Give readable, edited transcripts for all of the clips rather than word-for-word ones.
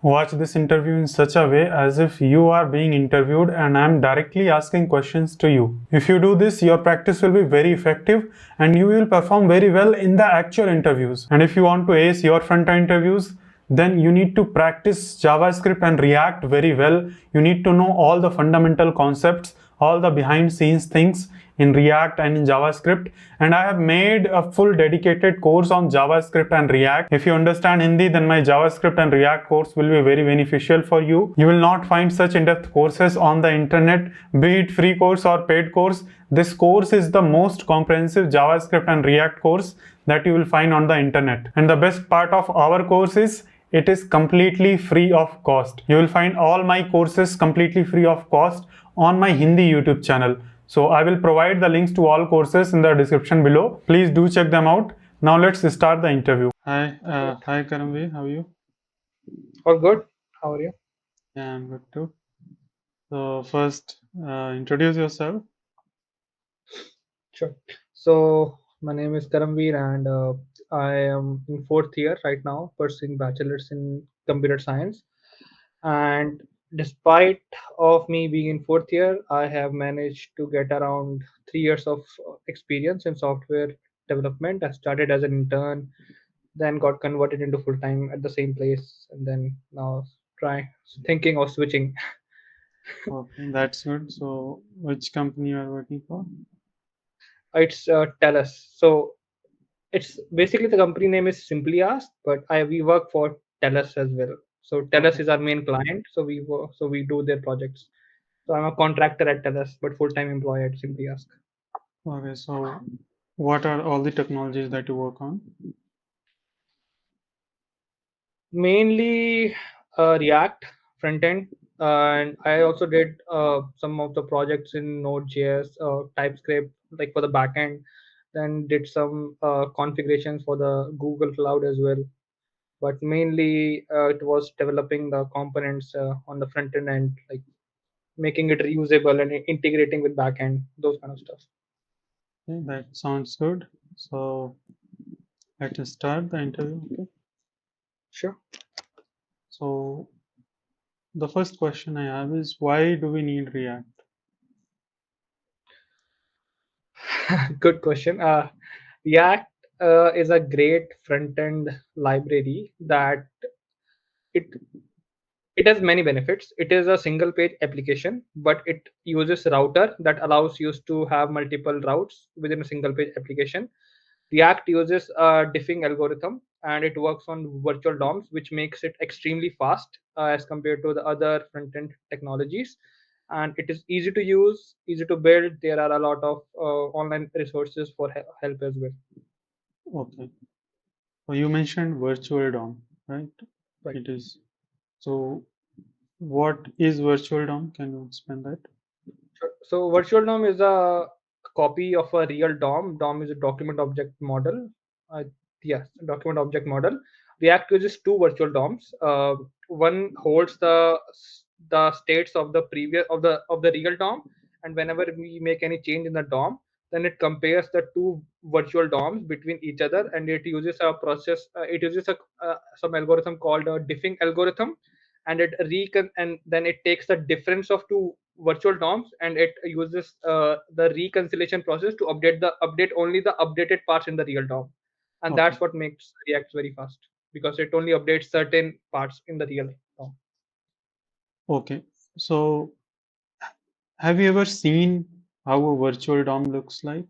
Watch this interview in such a way as if you are being interviewed and I am directly asking questions to you. If you do this, your practice will be very effective and you will perform very well in the actual interviews. And if you want to ace your front-end interviews, then you need to practice JavaScript and React very well. You need to know all the fundamental concepts, all the behind scenes things in React and in JavaScript, and I have made a full dedicated course on JavaScript and React. If you understand Hindi, then my JavaScript and React course will be very beneficial for you. You will not find such in-depth courses on the internet, be it free course or paid course. This course is the most comprehensive JavaScript and React course that you will find on the internet. And the best part of our course is it is completely free of cost. You will find all my courses completely free of cost on my Hindi YouTube channel. So I will provide the links to all courses in the description below. Please do check them out. Now let's start the interview. Hi Karamveer, how are you? All good. How are you? Yeah, I'm good too. So first, introduce yourself. Sure. So my name is Karamveer and I am in fourth year right now, pursuing bachelor's in computer science. And despite of me being in fourth year, I have managed to get around 3 years of experience in software development. I started as an intern, then got converted into full time at the same place, and then now try thinking of switching. Okay, that's good. So which company you are working for? It's Telus. So it's basically the company name is Simply Ask, but we work for Telus as well. So Telus Okay. is our main client. So we do their projects. So I'm a contractor at Telus, but full time employee at Simply Ask. Okay, so what are all the technologies that you work on? Mainly React front end, and I also did some of the projects in Node.js, TypeScript, like for the backend. Then did some configurations for the Google Cloud as well. But mainly it was developing the components on the front end and like making it reusable and integrating with backend, those kind of stuff. Okay, that sounds good. So let's start the interview. Okay. Sure. So the first question I have is why do we need React? Good question. React is a great front end library that it it has many benefits. It is a single page application, but it uses router that allows you to have multiple routes within a single page application. React uses a diffing algorithm and it works on virtual DOMs, which makes it extremely fast as compared to the other front end technologies. And it is easy to use, easy to build. There are a lot of online resources for help as well. Okay. So you mentioned virtual DOM, right? Right. It is. So what is virtual DOM? Can you explain that? Sure. So virtual DOM is a copy of a real DOM. DOM is a document object model. Uh, yes, document object model. React uses two virtual DOMs. One holds the states of the previous of the real DOM, and whenever we make any change in the DOM, then it compares the two virtual DOMs between each other, and it uses a process. It uses a some algorithm called a diffing algorithm, and and then it takes the difference of two virtual DOMs and it uses the reconciliation process to update only the updated parts in the real DOM, and Okay. that's what makes React very fast because it only updates certain parts in the real DOM. Okay. So have you ever seen how a virtual DOM looks like?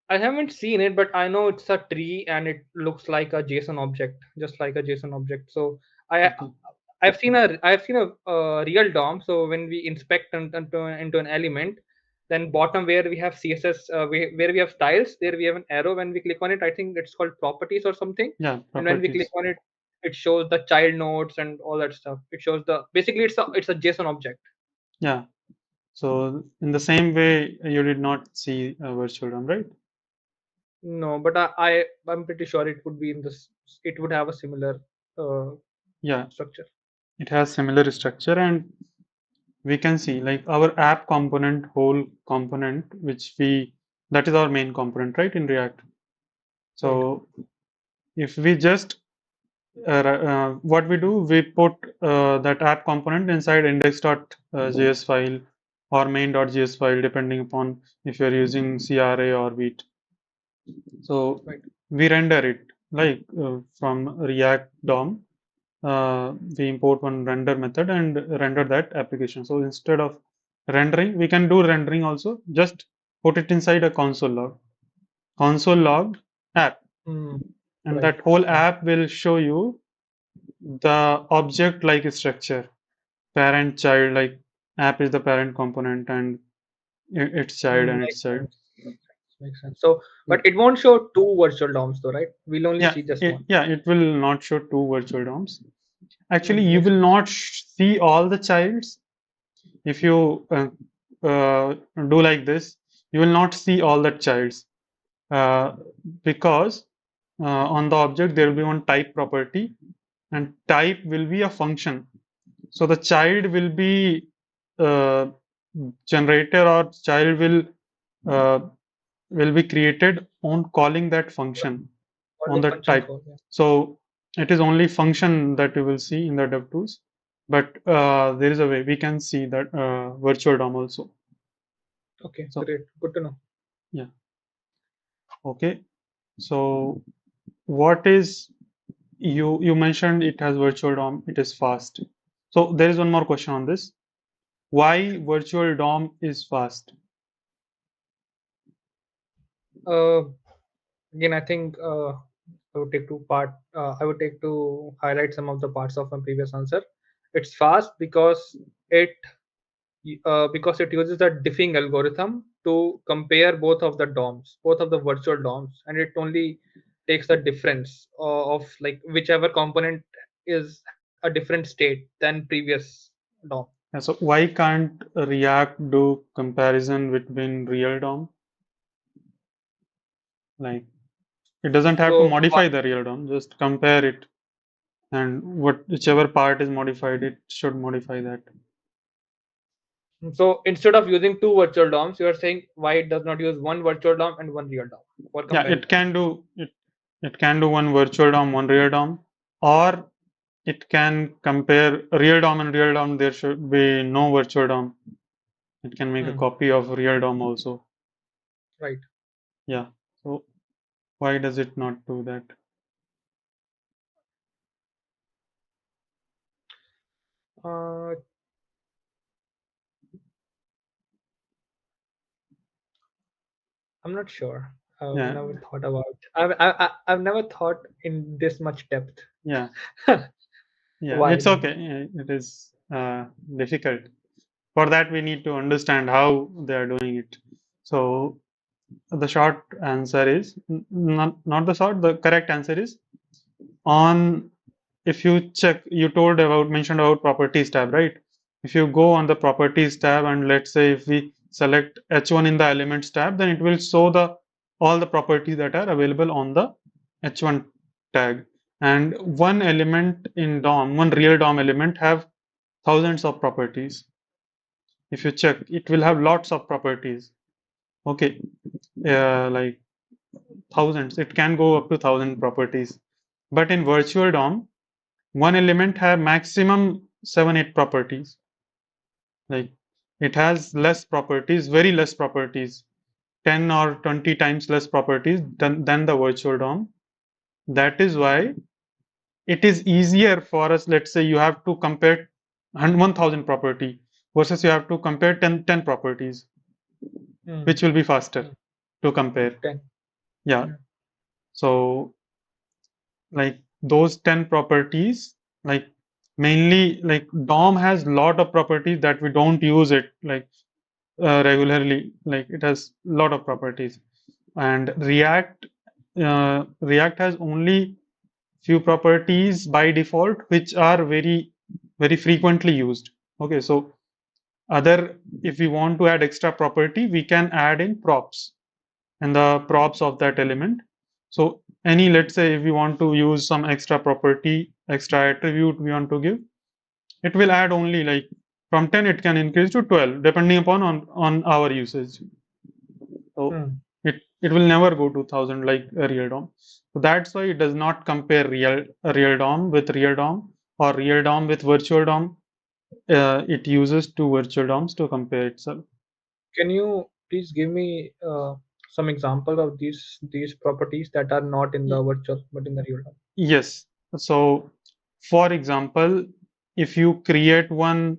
I haven't seen it, but I know it's a tree and it looks like a JSON object, just like a JSON object. So I Okay. I've seen a real DOM. So when we inspect into an element, then bottom where we have CSS, where we have styles, there we have an arrow. When we click on it, I think it's called properties or something. Yeah, And when we click properties. on it, it shows the child nodes and all that stuff. It shows the basically it's a JSON object. Yeah. So in the same way, you did not see a virtual DOM, right? No, but I'm pretty sure it would be in this. It would have a similar uh, Yeah, structure. it has similar structure and we can see like our app component, whole component, which that is our main component, right, in React. Right. So if we just what we do, we put that app component inside index.js file or main.js file, depending upon if you're using CRA or Vite. So Right. we render it like from React DOM. We import one render method and render that application. So instead of rendering, we can do rendering also. Just put it inside a console log app, Hmm. and Right. that whole Right. app will show you the object like structure, parent child, like app is the parent component and its child and its Makes child. sense. Makes sense. So, but it won't show two virtual DOMs though, right? We'll only see just one. It will not show two virtual DOMs. Actually, you Makes will sense. not see all the childs. If you do like this, you will not see all the childs uh, because on the object there will be one type property, and type will be a function. So the child uh, generator or child uh, will be created on calling that function Or on the that function type. call. Yeah. So it is only function that you will see in the DevTools, but there is a way we can see that virtual DOM also. Okay. So Great. Good to know. yeah, okay. So what is you mentioned it has virtual DOM, it is fast. So there is one more question on this. Why virtual DOM is fast? Uh, Again, I think I would take to highlight some of the parts of my previous answer. It's fast it because it uses the diffing algorithm to compare both of the DOMs, both of the virtual DOMs, and it only takes the difference of like whichever component is a different state than previous DOM. And so why can't React do comparison between real DOM? Like it doesn't have to So modify the real DOM, just compare it, and whichever part is modified, it should modify that. so instead of using two virtual DOMs, you are saying why it does not use one virtual DOM and one real DOM for Yeah, it comparison. can do it. It can do one virtual DOM, one real DOM, or it can compare real DOM and real DOM. There should be no virtual DOM. It can make a Hmm. copy of real DOM also. Right. Yeah. So why does it not do that? Uh, I'm not sure. I've Yeah. never thought about. I've never thought in this much depth. Yeah. Yeah. Why It's then? okay. It is difficult. For that, we need to understand how they are doing it. So the short answer is not the short. The correct answer is on. If you check, you mentioned about properties tab, right? If you go on the properties tab and let's say if we select h1 in the elements tab, then it will show the all the properties that are available on the h1 tag. And one element in DOM, one real DOM element have thousands of properties. If you check, it will have lots of properties. Okay, like thousands. It can go up to 1,000 properties. But in virtual DOM, one element have maximum 7-8 properties. Like it has less properties, very less properties, 10 or 20 times less properties than the virtual DOM. That is why it is easier for us. Let's say you have to compare 1,000 property versus you have to compare 10 properties, Hmm. which will be faster Hmm. to compare. 10. Yeah. Hmm. So like those 10 properties, like mainly like DOM has lot of properties that we don't use it like regularly. Like it has lot of properties, and React has only few properties by default which are very frequently used. Okay, so other if we want to add extra property, we can add in props and the props of that element. So any, let's say if we want to use some extra property, extra attribute we want to give, it will add only like from 10 it can increase to 12 depending upon on our usage. So Hmm. It will never go to 1000 like a real DOM. So that's why it does not compare real DOM with real DOM or real DOM with virtual DOM. It uses two virtual DOMs to compare itself. Can you please give me some example of these properties that are not in the virtual but in the real time? Yes. So, for example, if you create one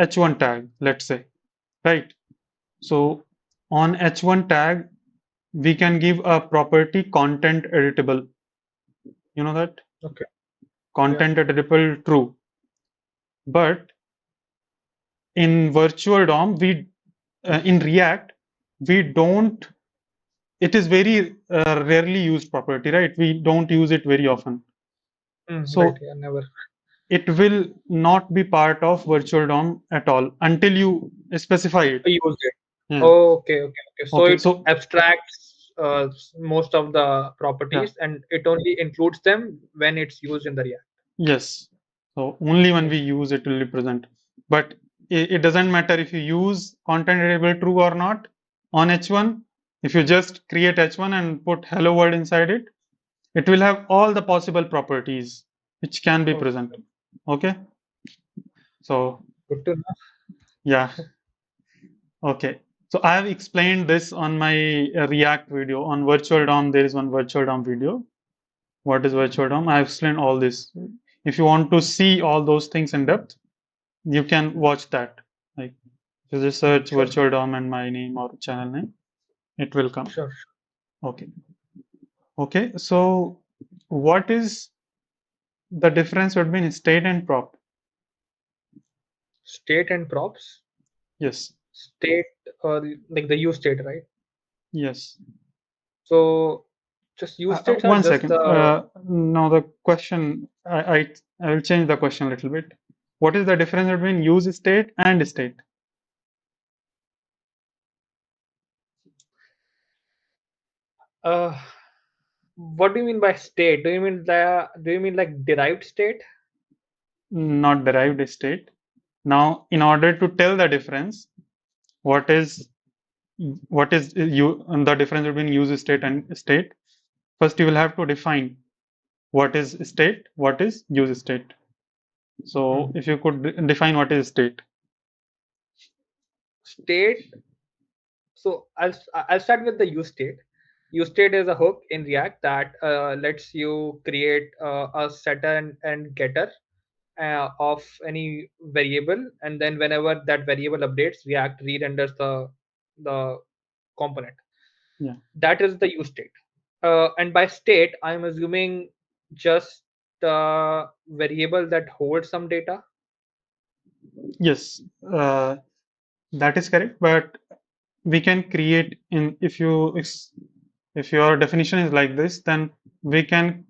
h1 tag, let's say, right? So, on h1 tag, we can give a property content editable. You know that? Okay. Yeah. Content editable true. But in virtual DOM, in React, we don't, it is very rarely used property, right? We don't use it very often. Right. So Yeah. Never. it will not be part of virtual DOM at all until you specify it. Use it. Yeah. Okay. Okay. Okay. So Okay. it So abstracts most of the yeah. properties, and it only includes them when it's used in the React. Yes. So only when I we see. use it will be present. But it doesn't matter if you use content variable true or not on H1. If you just create H1 and put hello world inside it, it will have all the possible properties which can be Okay. present. Okay. So Good to know. yeah. Okay. So I have explained this on my React video on virtual DOM. There is one virtual DOM video. What is virtual DOM? I have explained all this. If you want to see all those things in depth, you can watch that. Like if you just search Sure. virtual DOM and my name or channel name, it will come. Sure. Okay. Okay. So what is the difference between state and prop? State and props. Yes. State, like the use state, right? Yes. So just use states are One just second. the Now the question, I will change the question a little bit. What is the difference between use state and state? uh what do you mean by state? Do you mean like derived state? Not derived state. Now, in order to tell the difference, what is the difference between use state and state? First, you will have to define what is state, what is use state. So, Hmm. if you could define what is state. State. So I'll start with the use state. Use state is a hook in React that lets you create a setter and getter of any variable, and then whenever that variable updates, React re-renders the component. Yeah. That is the use state. And by state, I'm assuming just the variable that holds some data. Yes, that is correct. But we can create in if your definition is like this, then we can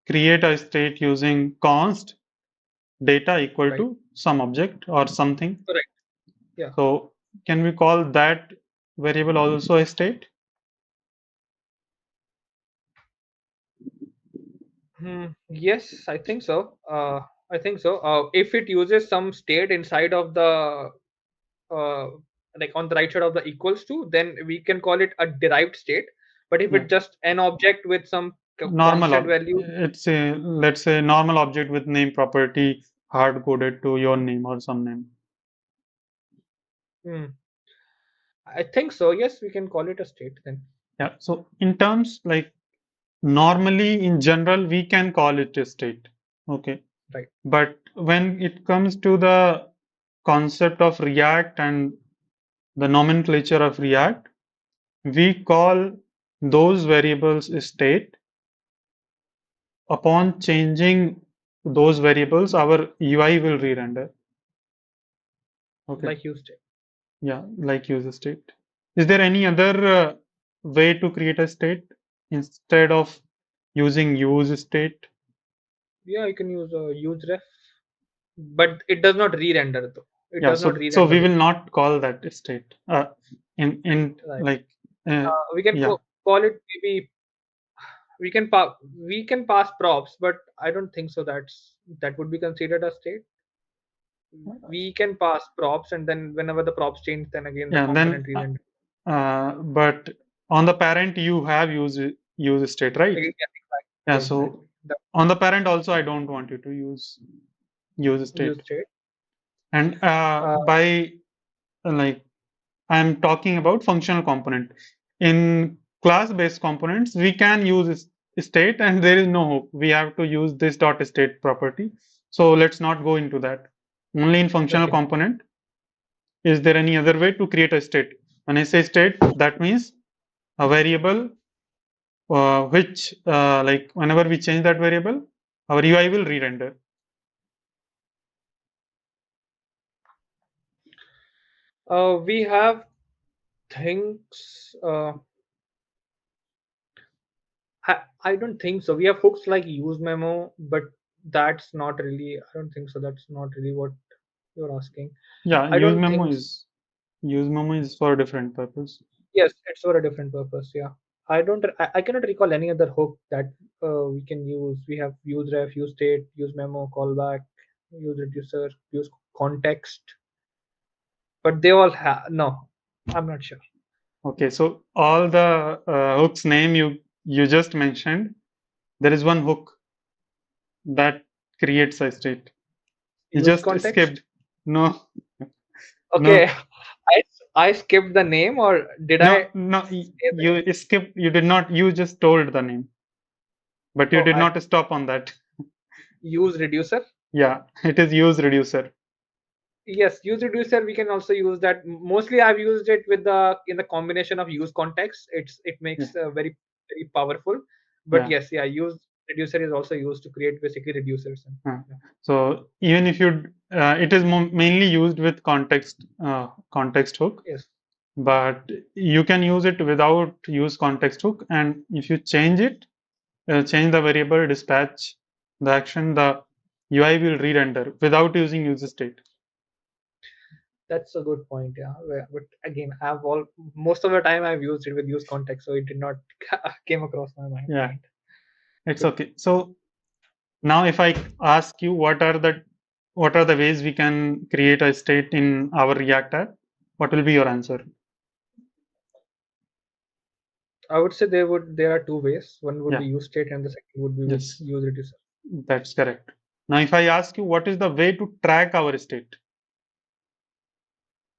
create a state using const data equal Right. to some object or something. Correct. Yeah. So can we call that variable also a state? Yes, I think so. I think so. If it uses some state inside of the uh, like on the right side of the equals to, then we can call it a derived state. But if Yeah. it's just an object with some Normal, constant value, it's a, let's say, normal object with name property hard coded to your name or some name. hmm, I think so. Yes, we can call it a state then. Yeah. So in terms like normally in general, we can call it a state. Okay. Right. But when it comes to the concept of React and the nomenclature of React, we call those variables state. Upon changing those variables, our UI will re-render. Okay. Like use state. Yeah, like use state. Is there any other way to create a state instead of using use state? Yeah, you can use a use ref, but it does not re-render though. It Yeah, does not so re-render we the will not call that state. In right. like We can yeah. call it maybe we can pass props, but I don't think so. That would be considered a state. We can pass props, and then whenever the props change, then again the Yeah, then component re-render. but on the parent you have use state, right? Yeah, exactly. Yeah. Yeah, So exactly. The on the parent also, I don't want you to use use state. state. And Uh, by like I'm talking about functional component. In class-based components, we can use state, and there is no hook. We have to use this dot state property. So let's not go into that. Only in functional okay. component, is there any other way to create a state? When I say state, that means a variable which like whenever we change that variable, our UI will re-render. We have things. I don't think so. We have hooks like use memo, but that's not really. I don't think so. That's not really what you're asking. Yeah, I don't think. use memo is for a different purpose. Yes, it's for a different purpose. Yeah, I don't. I cannot recall any other hook that we can use. We have use ref, use state, use memo, callback, use reducer, use context, but they all have no. I'm not sure. Okay, so all the hooks name you just mentioned, there is one hook that creates a state. You Use just context. skipped. No, Okay, no, I skipped the name, or did no, I no. say the name? You skipped. You did not. You just told the name, but you Oh, did I not stop on that. use reducer. Yeah, it is use reducer. Yes, use reducer. We can also use that. Mostly, I've used it with the in the combination of use context. It Yeah, makes very powerful. But yeah. yes, yeah, use reducer is also used to create basically reducers. And, Uh, yeah. so even if you, it is mainly used with context hook, Yes, but you can use it without use context hook. And if you change it, change the variable, dispatch the action, the UI will re-render without using user state. that's a good point. Yeah, but again, I've all most of the time I've used it with use context, so it did not came across my Yeah, mind. it's Good. okay. So now if I ask you what are the ways we can create a state in our React app, what will be your answer? I would say there are two ways. One would Yeah, be use state, and the second would be with yes, use reducer. that's correct. Now if I ask you what is the way to track our state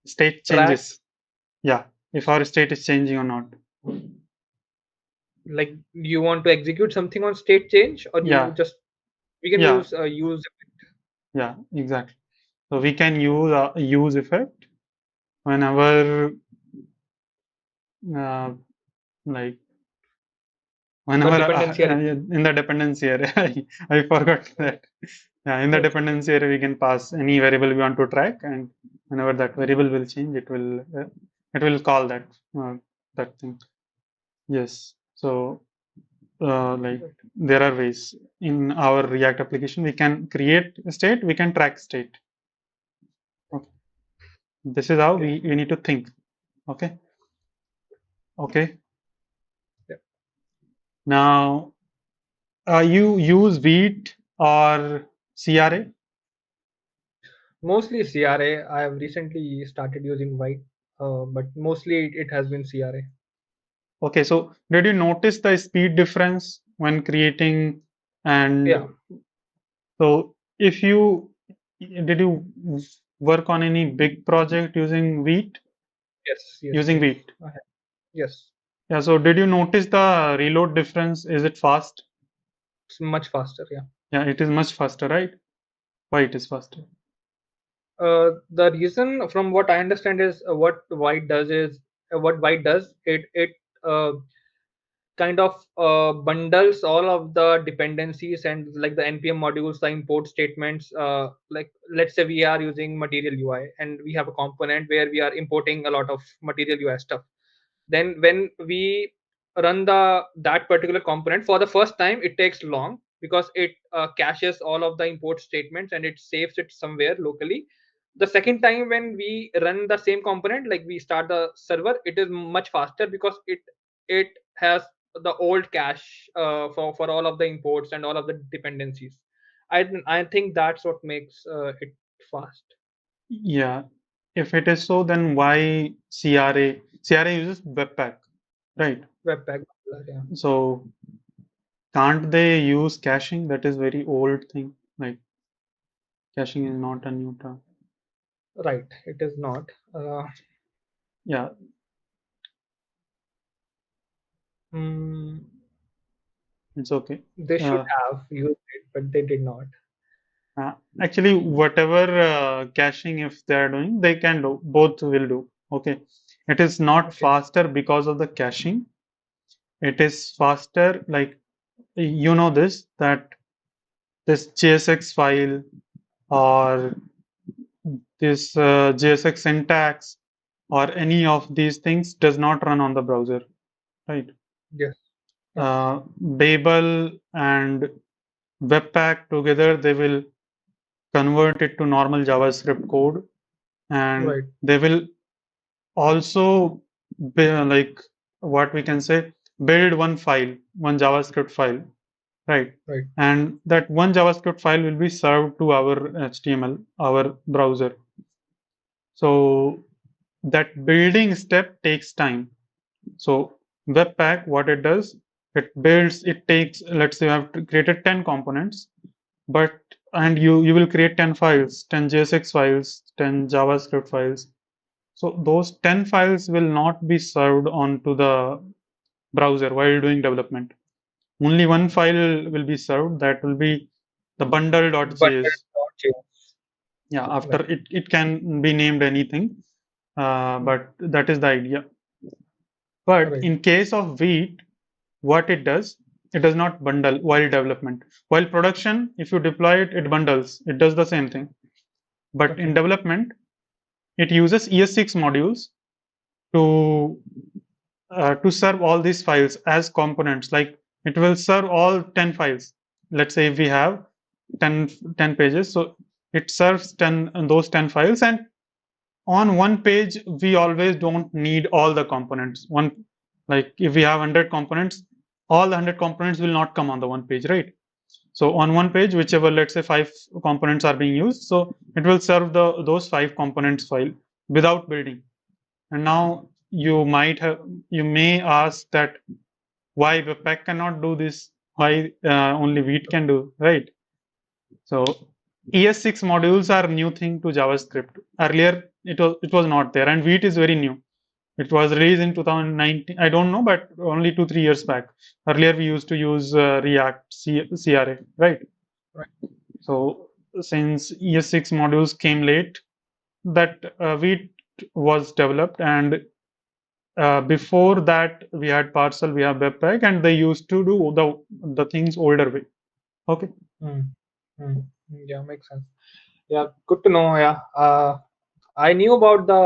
Track, changes. Yeah, if our state is changing or not. like you want to execute something on state change, or you Yeah, just we can yeah, use yeah, exactly. So we can use effect whenever uh, like the whenever dependency area. in the dependency area. I forgot that. Yeah, in the It's okay. dependency area we can pass any variable we want to track, and whenever that variable will change, it will call uh, that thing. Yes. So like Good. there are ways in our React application we can create a state, we can track state. Okay. This is how Okay. we need to think. Okay. Okay. Yeah. Now, you use Vite or CRA? Mostly CRA. I have recently started using Vite, but mostly it has been CRA. Okay, so did you notice the speed difference when creating? And Yeah. so if you did you work on any big project using Vite? Yes. Yes. Using Yes. Vite. I have. Yes. Yeah, so did you notice the reload difference? Is it fast? It's much faster. Yeah. Yeah, it is much faster, right? Why it is faster? The reason, from what I understand, is what Vite does. It uh, kind of bundles all of the dependencies and like the npm modules, the import statements. Like let's say we are using material UI and we have a component where we are importing a lot of material UI stuff. Then when we run the that particular component for the first time, it takes long because it caches all of the import statements and it saves it somewhere locally. The second time when we run the same component, like we start the server, it is much faster because it has the old cache for all of the imports and all of the dependencies. I think that's what makes it fast. Yeah, if it is so, then why CRA? CRA uses Webpack, right? Webpack. Yeah. So can't they use caching? That is very old thing. Like caching is not a new term. Right. It is not. Yeah. Mm, It's okay. they should Uh, have used it, but they did not. Actually, whatever caching if they are doing, they can do. Both will do. Okay. It is not Okay. faster because of the caching. It is faster, like you know this that this JSX file or this JSX syntax or any of these things does not run on the browser, right? Yes. Yes. Babel and Webpack together, they will convert it to normal JavaScript code, and Right. they will also like what we can say build one file, one JavaScript file, right? Right. And that one JavaScript file will be served to our HTML, our browser. So that building step takes time. So Webpack, what it does, it builds, it takes, let's say you have created 10 components, but and you will create 10 files, 10 JSX files, 10 JavaScript files. So those 10 files will not be served onto the browser while doing development. Only one file will be served, that will be the But bundle.js. that's not changed. Yeah, after Right. it can be named anything, but that is the idea. But Right. in case of Vite, what it does not bundle while development. While production, if you deploy it, it bundles. It does the same thing. But in Okay. development, it uses ES6 modules to to serve all these files as components. Like it will serve all 10 files. Let's say if we have 10 pages, so it serves 10 those 10 files, and on one page we always don't need all the components. One, like if we have 100 components, all the 100 components will not come on the one page, right? So on one page, whichever, let's say, 5 components are being used, so it will serve the those 5 components file without building. And now you may ask that why Webpack cannot do this, why only Vite can do, right? So ES6 modules are new thing to JavaScript. Earlier it was not there, and Vite is very new. It was released in 2019. I don't know, but only 2-3 years back. Earlier we used to use React CRA, right? Right. So since ES6 modules came late, that Vite was developed, and before that we had Parcel, we have Webpack, and they used to do the things older way. Okay. Mm. Mm. Yeah, makes sense. Yeah, good to know. Yeah. I knew about the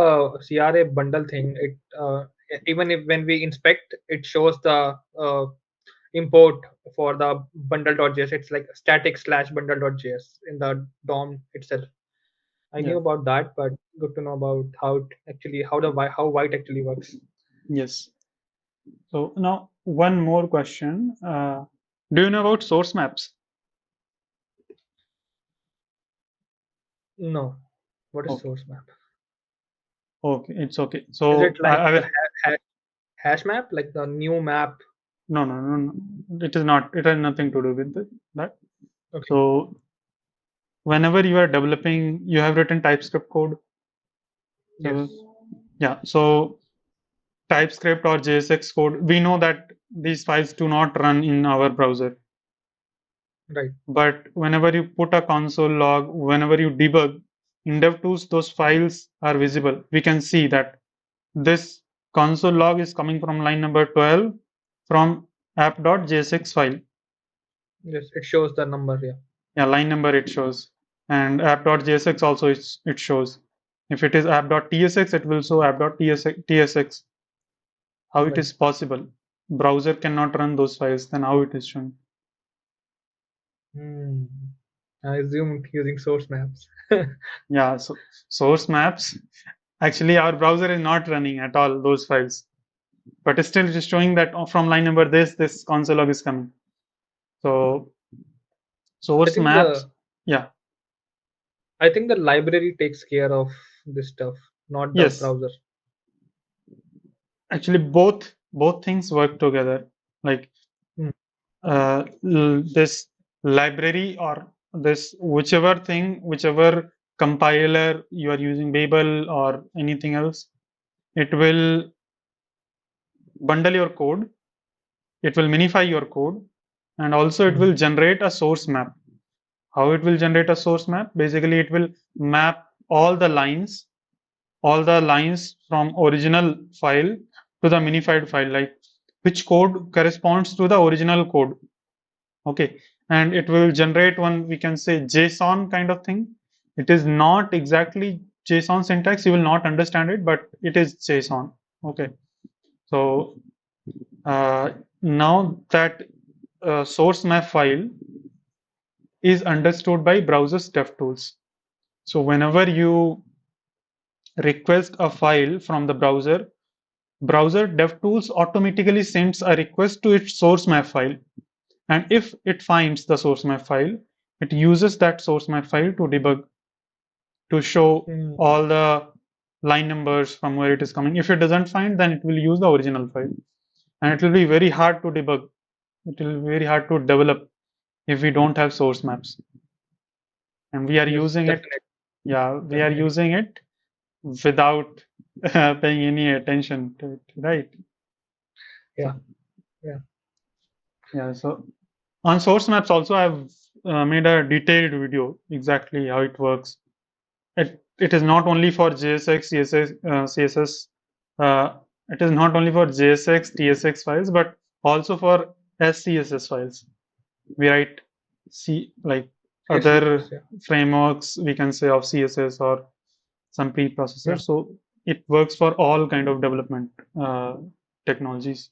CRA bundle thing. It even if when we inspect, it shows the import for the bundle.js. It's like static slash bundle.js in the DOM itself. I knew Yeah. about that, but good to know about how it actually how White actually works. Yes. So now one more question. Do you know about source maps? No, what is Okay. source map? Okay, it's okay. Is it So like I the will. hash map, like the new map? No, no, no, no. It is not. It has nothing to do with that. Okay. So whenever you are developing, you have written TypeScript code. Yes. So yeah. So TypeScript or JSX code, we know that these files do not run in our browser. Right. But whenever you put a console log, whenever you debug in DevTools, those files are visible. We can see that this console log is coming from line number 12 from app.jsx file. Yes, it shows the number here. Yeah, line number it shows. And app.jsx also it shows. If it is app.tsx, it will show app.tsx. How it Right. is possible? Browser cannot run those files, then how it is shown? Hmm. I assume using source maps. Yeah, so source maps. Actually, our browser is not running at all those files, but still it is showing that from line number this console log is coming. So I source think maps, the yeah, I think the library takes care of this stuff, not the yes, browser. Actually, both things work together. Like Hmm. this library or this whichever compiler you are using, Babel or anything else, it will bundle your code, it will minify your code, and also it Hmm. will generate a source map. How it will generate a source map? Basically, it will map all the lines from original file to the minified file, like which code corresponds to the original code. Okay, and it will generate one, we can say, JSON kind of thing. It is not exactly JSON syntax, you will not understand it, but it is JSON. Okay, so now that source map file is understood by browser's DevTools. So whenever you request a file from the browser DevTools automatically sends a request to its source map file. And if it finds the source map file, it uses that source map file to debug, to show Hmm. all the line numbers from where it is coming. If it doesn't find, then it will use the original file. And it will be very hard to debug. It will be very hard to develop if we don't have source maps. And we are Yes, using it, definitely, yeah, we are definitely. using it without paying any attention to it, right? Yeah, So, yeah. yeah, so on source maps also, I've made a detailed video exactly how it works. It is not only for JSX, CSS. Uh, it is not only for JSX, TSX files, but also for SCSS files. We write like Yes, yes, yes, other yeah. frameworks, we can say, of CSS or some Yeah, preprocessor. So it works for all kind of development uh, technologies.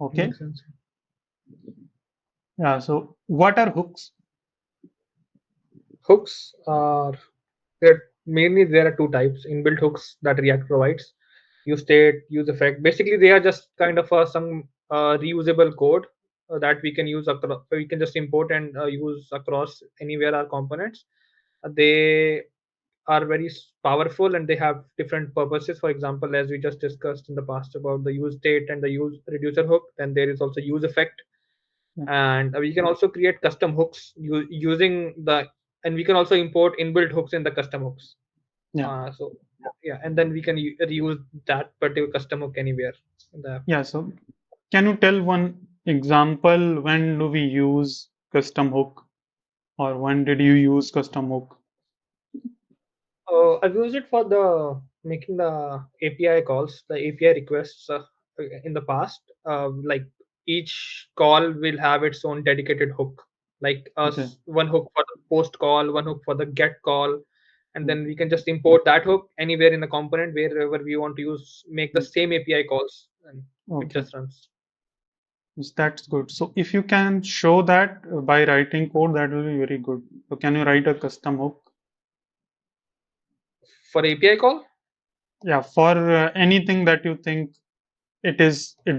Okay. makes sense. Yeah. So what are hooks? Hooks are there are two types inbuilt hooks that React provides. Use state, use effect. Basically, they are just kind of some reusable code that we can use across. We can just import and use across anywhere our components. They are very powerful and they have different purposes. For example, as we just discussed in the past about the use state and the use reducer hook, then there is also use effect, Yeah. and we can also create custom hooks using the, and we can also import inbuilt hooks in the custom hooks. Yeah. So yeah, and then we can reuse that particular custom hook anywhere in the app. Yeah. So can you tell one example, when do we use custom hook, or when did you use custom hook? I've used it for the making the API calls, the API requests in the past. Like each call will have its own dedicated hook, like Okay. one hook for the post call, one hook for the get call, and Mm, then we can just import that hook anywhere in the component wherever we want to use, make the mm. same API calls, and it Okay. just runs. Yes, that's good. So if you can show that by writing code, that will be very good. So can you write a custom hook? For API call, Yeah, for anything that you think it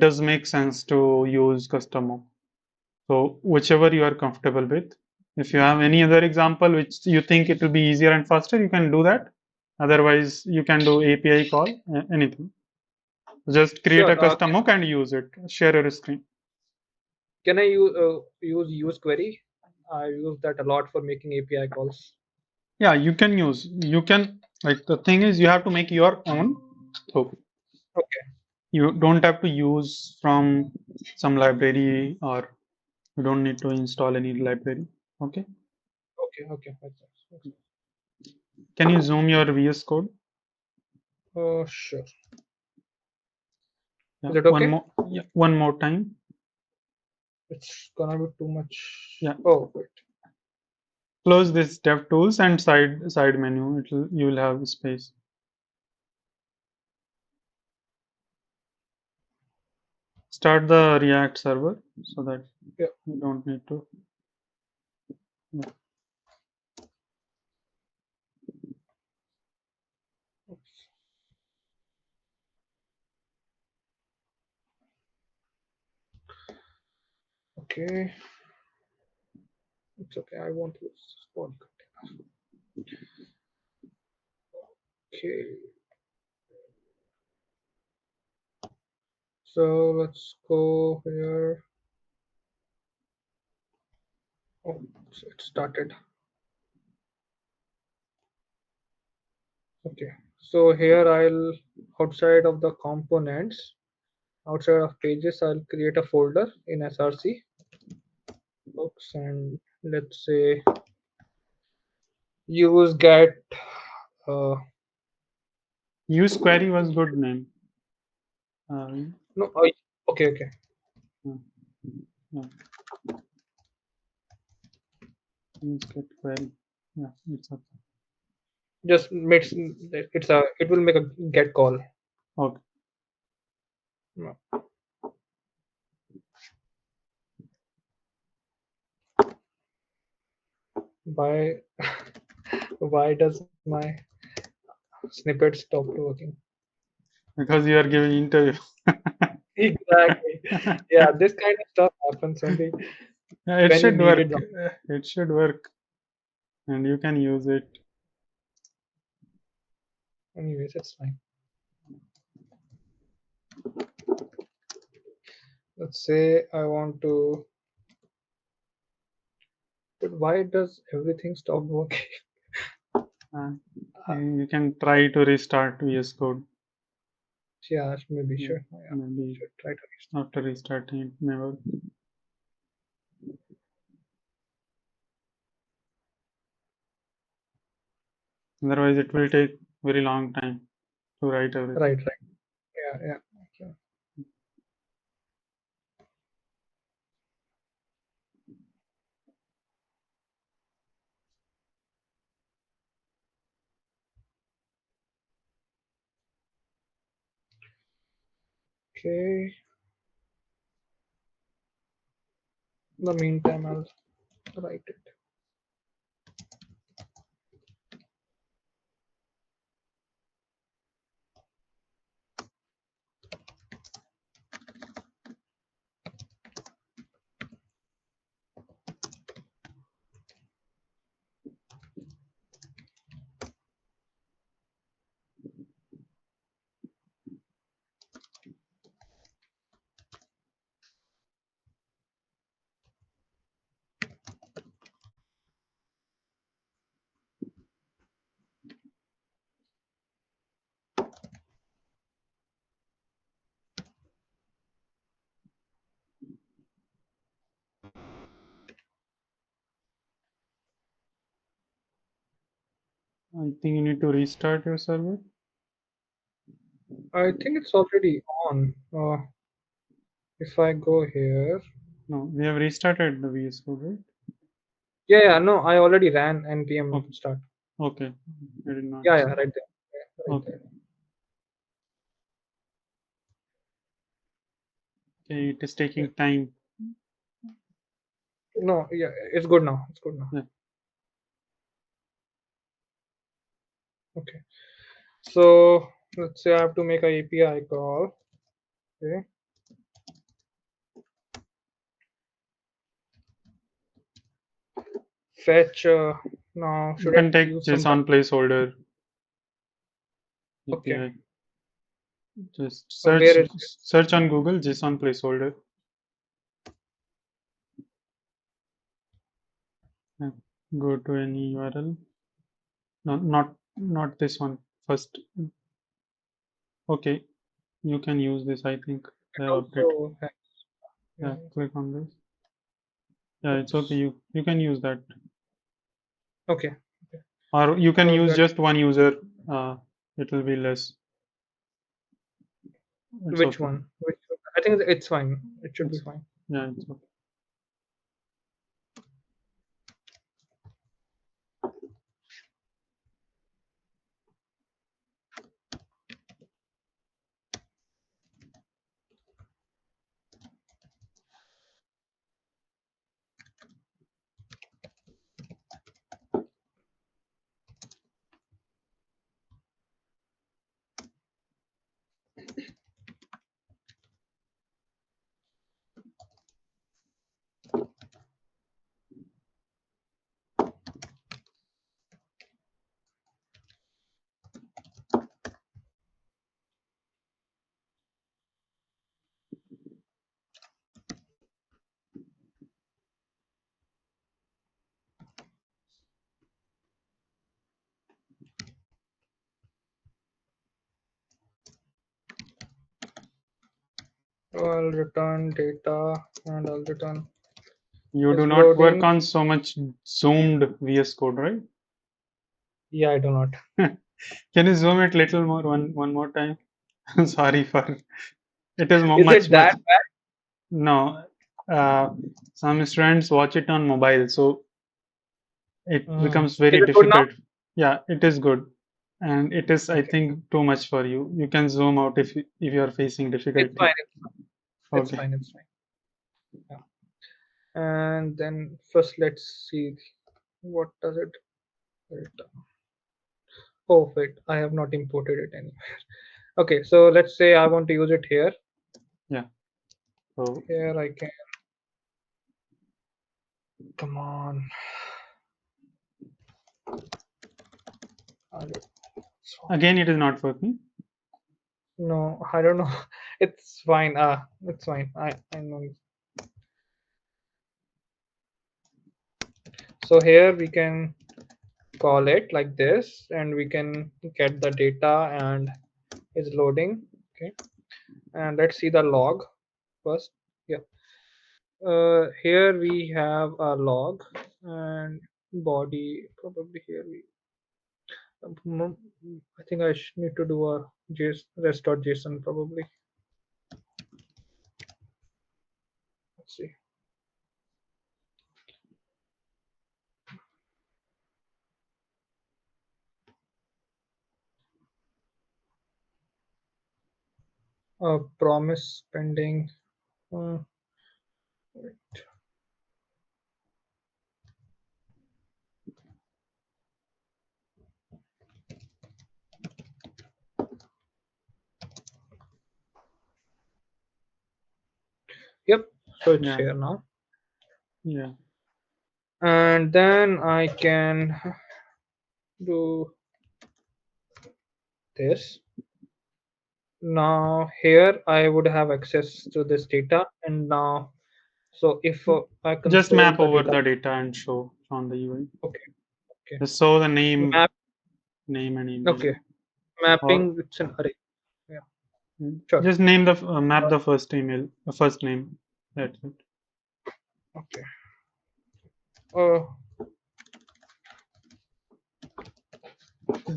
does make sense to use custom hook. So whichever you are comfortable with. If you have any other example which you think it will be easier and faster, you can do that. Otherwise, you can do API call, anything. Just create sure. a custom hook and use it. Share your screen. Can I use query? I use that a lot for making API calls. Yeah, you can, like, the thing is, you have to make your own hook. Okay, You don't have to use from some library, or you don't need to install any library. Okay. okay, okay. Makes sense, makes sense. Can you zoom your VS Code? Sure. Yeah, Is it okay? one more time. It's gonna be too much. Yeah. Oh, wait. Close this DevTools and side menu. You will have space. Start the React server so that Yeah. you don't need to. Yeah. Okay. It's okay. I won't use spawn container. Okay. So let's go here. Oh, it started. Okay. So here I'll, outside of the components, outside of pages, I'll create a folder in src books, and let's say use get. Uh, Use query was good name. no. Okay. Okay. Uh, yeah. Use get query. Yeah, it's okay. Just makes it will make a get call. Okay. No. Why why does my snippet stop working? Because you are giving interview. Exactly. Yeah, this kind of stuff happens only Yeah, it when you should need it. work. It should work, and you can use it. Anyways, it's fine. Let's say I want to, but why does everything stop working? Uh, you can try to restart VS Code. Yeah, maybe Yeah, sure. Yeah, maybe should try to restart. after restarting it may work. Otherwise, it will take very long time to write everything. Right, right. Yeah, yeah. Okay. Okay. In the meantime, I'll write it. I think you need to restart your server. I think it's already on. If I go here, No, we have restarted the VS Code, right? yeah, yeah, no, I already ran npm Okay, start. okay. I did not Yeah, yeah, see. right there. Yeah, right Okay, there. okay. It is Yeah. taking time. No, yeah, it's good now. It's good now. Yeah. Okay. So let's say I have to make a API call. Okay. Fetch. Now, You should can I take use some JSON placeholder Okay. API. Just Where is it? search on Google JSON placeholder. Yeah. Go to any URL. No, not this one. First, okay. You can use this. I think It they have updated. also has. Yeah, Yeah, click on this. Yeah, it's okay. oops. You can use that, Okay. Okay. or you can So use that just one user. It will be less. It's which okay. one? Which I think it's fine. It should be It's fine. yeah, it's okay. I'll return data and I'll return You is do not work loading. on so much zoomed VS Code, right? Yeah, I do not. Can you zoom it little more one more time? Sorry for it is Is much it that bad? no. Some students watch it on mobile, so it becomes Is very it good now? difficult. Yeah, it is good, and it is I Okay, think too much for you. You can zoom out if you are facing it's difficulty. fine. It's Okay. fine. It's fine. Yeah. And then first, let's see what does it return. Oh wait, I have not imported it anywhere. Okay, so let's say I want to use it here. Yeah. So Here I can. Come on. I- again, it is not working. No, I don't know. It's fine. It's fine. I know. So here we can call it like this, and we can get the data and it's loading. Okay, and let's see the log first. Yeah. Here we have a log and body. Probably here we. I think I need to do a rest.json probably. Let's see. Promise pending. Wait. Yep. So it's Yeah. here now, Yeah. and then I can do this. Now here I would have access to this data, and now so if I Just console map the over data. the data and show on the UI. Okay. Okay. Just show the Map. name and email. Okay. Or Mapping. It's an array. Yeah. Sure. just name the map the first email, first name. That's it. Okay. Uh,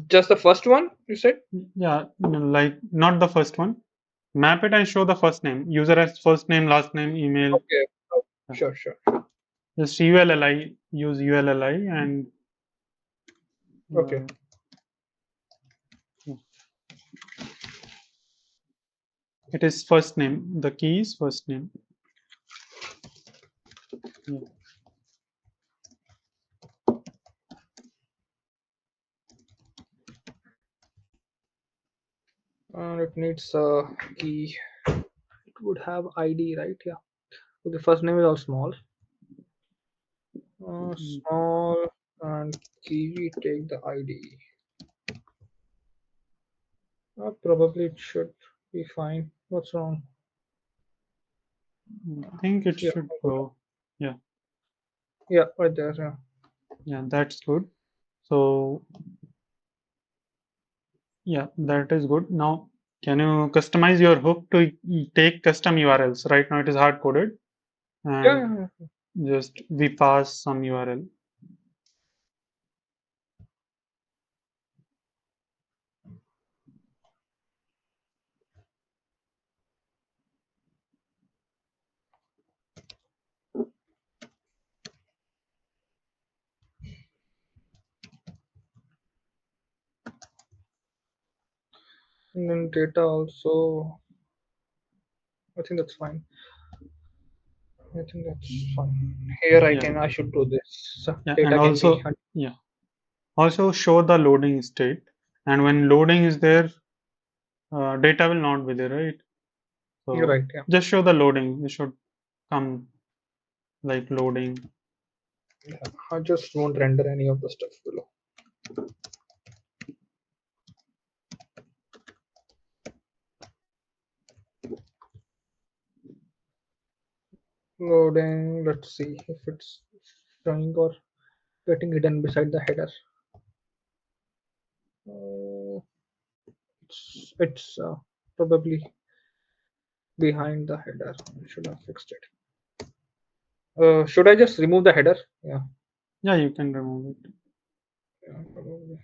just the first one you said? Yeah, like not the first one. Map it and show the first name. User has first name, last name, email. Okay. Oh, Yeah. sure. Sure. Just ULLI, use ULLI and Okay. uh, it is first name. The key is first name. Yeah. It needs a key. It would have ID, right? Yeah. Okay. First name is all small. Small and key. Take the ID. Probably it should be fine. What's wrong? I think it Yeah. should go. Yeah, Yeah. Right there. Yeah. yeah, that's good. So yeah, that is good. Now, can you customize your hook to take custom URLs? Right now it is hard coded Yeah. and Yeah. Yeah. just we pass some URL. And then data also. I think that's fine. I think that's fine. Here I Yeah, can. I should do this. So yeah, and data can be. also yeah, also show the loading state. And when loading is there, data will not be there, right? You're So right. Yeah. just show the loading. It should come like loading. Yeah. I just won't render any of the stuff below. Loading. Let's see if it's showing or getting hidden beside the header. Uh, it's probably behind the header. I should have fixed it. Should I just remove the header? Yeah. Yeah, you can remove it. Yeah, probably.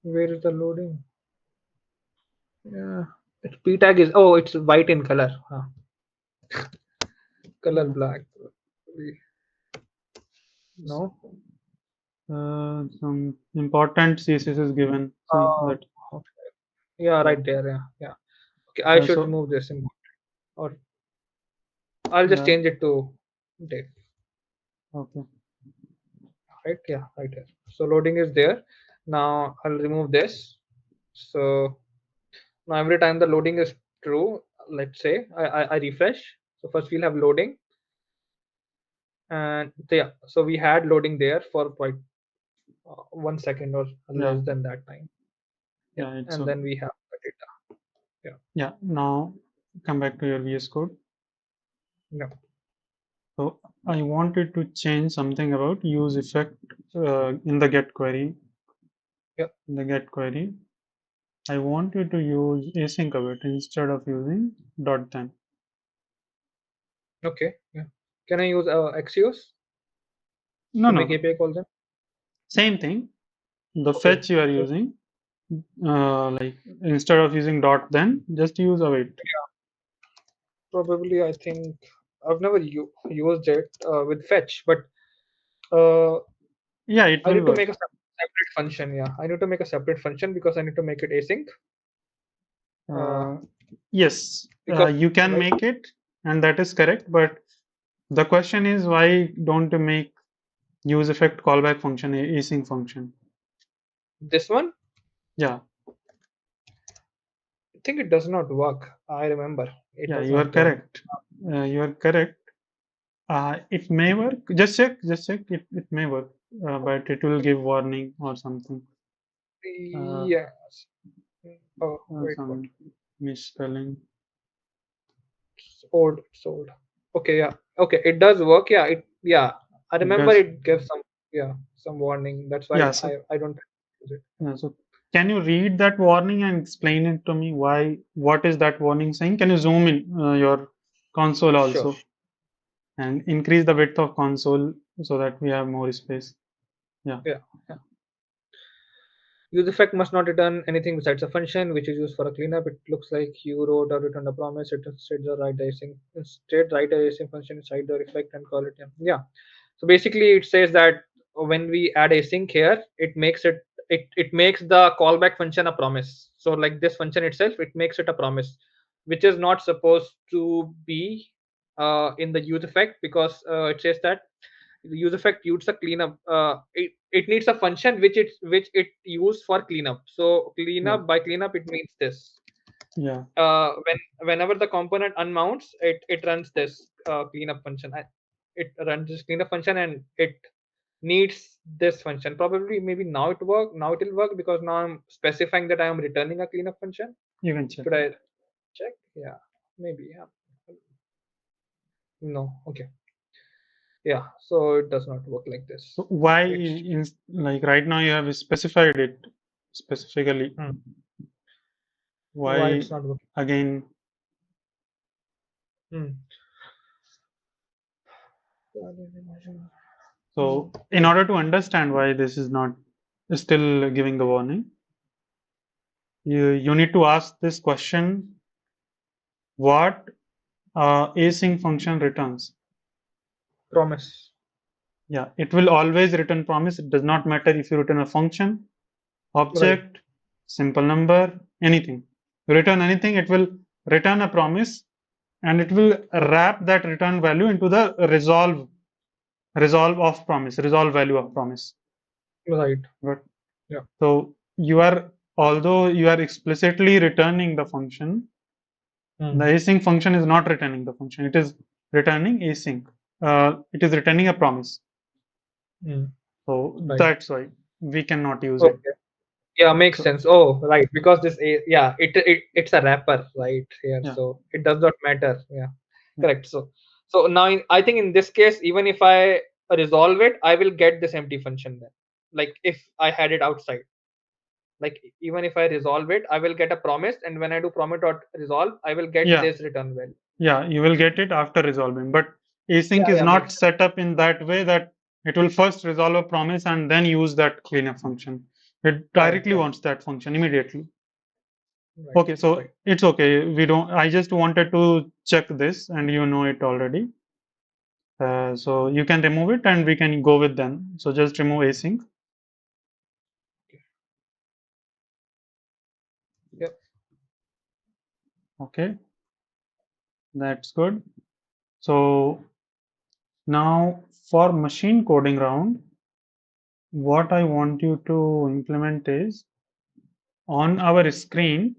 Where is the loading? Yeah. Its p tag is, oh, it's white in color. Color Yeah. black. No. Some important CSS is given. See Oh, that. okay. Yeah, Yeah. right there. Yeah, yeah. Okay, I should So remove this, or I'll just yeah. change it to date. Okay. Right? Yeah, right here. So loading is there. Now I'll remove this. So now every time the loading is true, let's say I refresh. So first we'll have loading, and yeah, so we had loading there for quite 1 second or Yeah. less than that time. Yeah, Yeah. It's and a then we have the data. Yeah, yeah. Now come back to your VS Code. yeah, So I wanted to change something about use effect in the get query. yeah. In the get query, I wanted to use async of it instead of using dot then. Okay, yeah. Can I use Axios No, to make no, API call then? same thing. The Okay, fetch you are so using, like instead of using dot then, just use await. yeah, probably I think I've never used it with fetch, but uh, Yeah, it I will need to work. make a separate function. Yeah, I need to make a separate function because I need to make it async. Uh, Uh, yes, because you can right, make it, and that is correct. But the question is, why don't you make use effect callback function async function? this one, Yeah, I think it does not work. I remember it yeah, does you are not work. correct. You are correct. It may work. Just check. Just check. It may work, but it will give warning or something. Uh, Yes. Oh wait, what? some misspelling. It's old. It's old. Okay, yeah. Okay, it does work. Yeah, yeah. I It remember does. it gives some warning. That's why Yeah. I don't use it. So can you read that warning and explain it to me? Why? What is that warning saying? Can you zoom in your console Sure. also and increase the width of console so that we have more space? Yeah. Yeah. Yeah. Use effect must not return anything besides a function which is used for a cleanup. It looks like you wrote or returned a promise. It instead the write the async function inside the effect and call it. Yeah. So basically, it says that when we add async here, it makes the callback function a promise. So like this function itself, it makes it a promise, which is not supposed to be in the use effect because it says that the use effect uses a cleanup. It needs a function which it used for cleanup. So Yeah. cleanup, by cleanup it means this. Yeah. Whenever the component unmounts, it runs this cleanup function. It runs this cleanup function and it needs this function. Probably maybe now it will work because now I'm specifying that I am returning a cleanup function. You can check. Should I check? Yeah, maybe. Yeah. No. Okay. Yeah. So it does not work like this. So why It's in like right now you have specified it specifically? hmm, why Why it's not working. again? Hmm. So in Yeah. order to understand why this is not still giving the warning, you need to ask this question: what async function returns? Promise. Yeah, it will always return promise. It does not matter if you return a function, Right. object, simple number, anything. You return anything, it will return a promise, and it will wrap that return value into the resolve of promise, resolve value of promise. Right. But Yeah. so although you are explicitly returning the function, the Hmm. async function is not returning the function. It is returning async. It is returning a promise. Hmm. So Right. that's why we cannot use it. Okay. Yeah, makes So sense. Oh, right. Because yeah, it's a wrapper right here, yeah, so it does not matter. Yeah, yeah, correct. So now I think in this case, even if I resolve it, I will get this empty function then. like if I had it outside. Like even if I resolve it, I will get a promise, and when I do promise dot resolve, I will get Yeah, this return well. yeah, you will get it after resolving. But async Yeah, is yeah, not makes sense. set up in that way that it will first resolve a promise and then use that cleanup function. It Right, directly right, wants that function immediately. right, Okay, so right. it's okay. We don't. I just wanted to check this, and you know it already. So you can remove it, and we can go with them. So just remove async. Yep. Okay, that's good. So now for machine coding round, what I want you to implement is on our screen,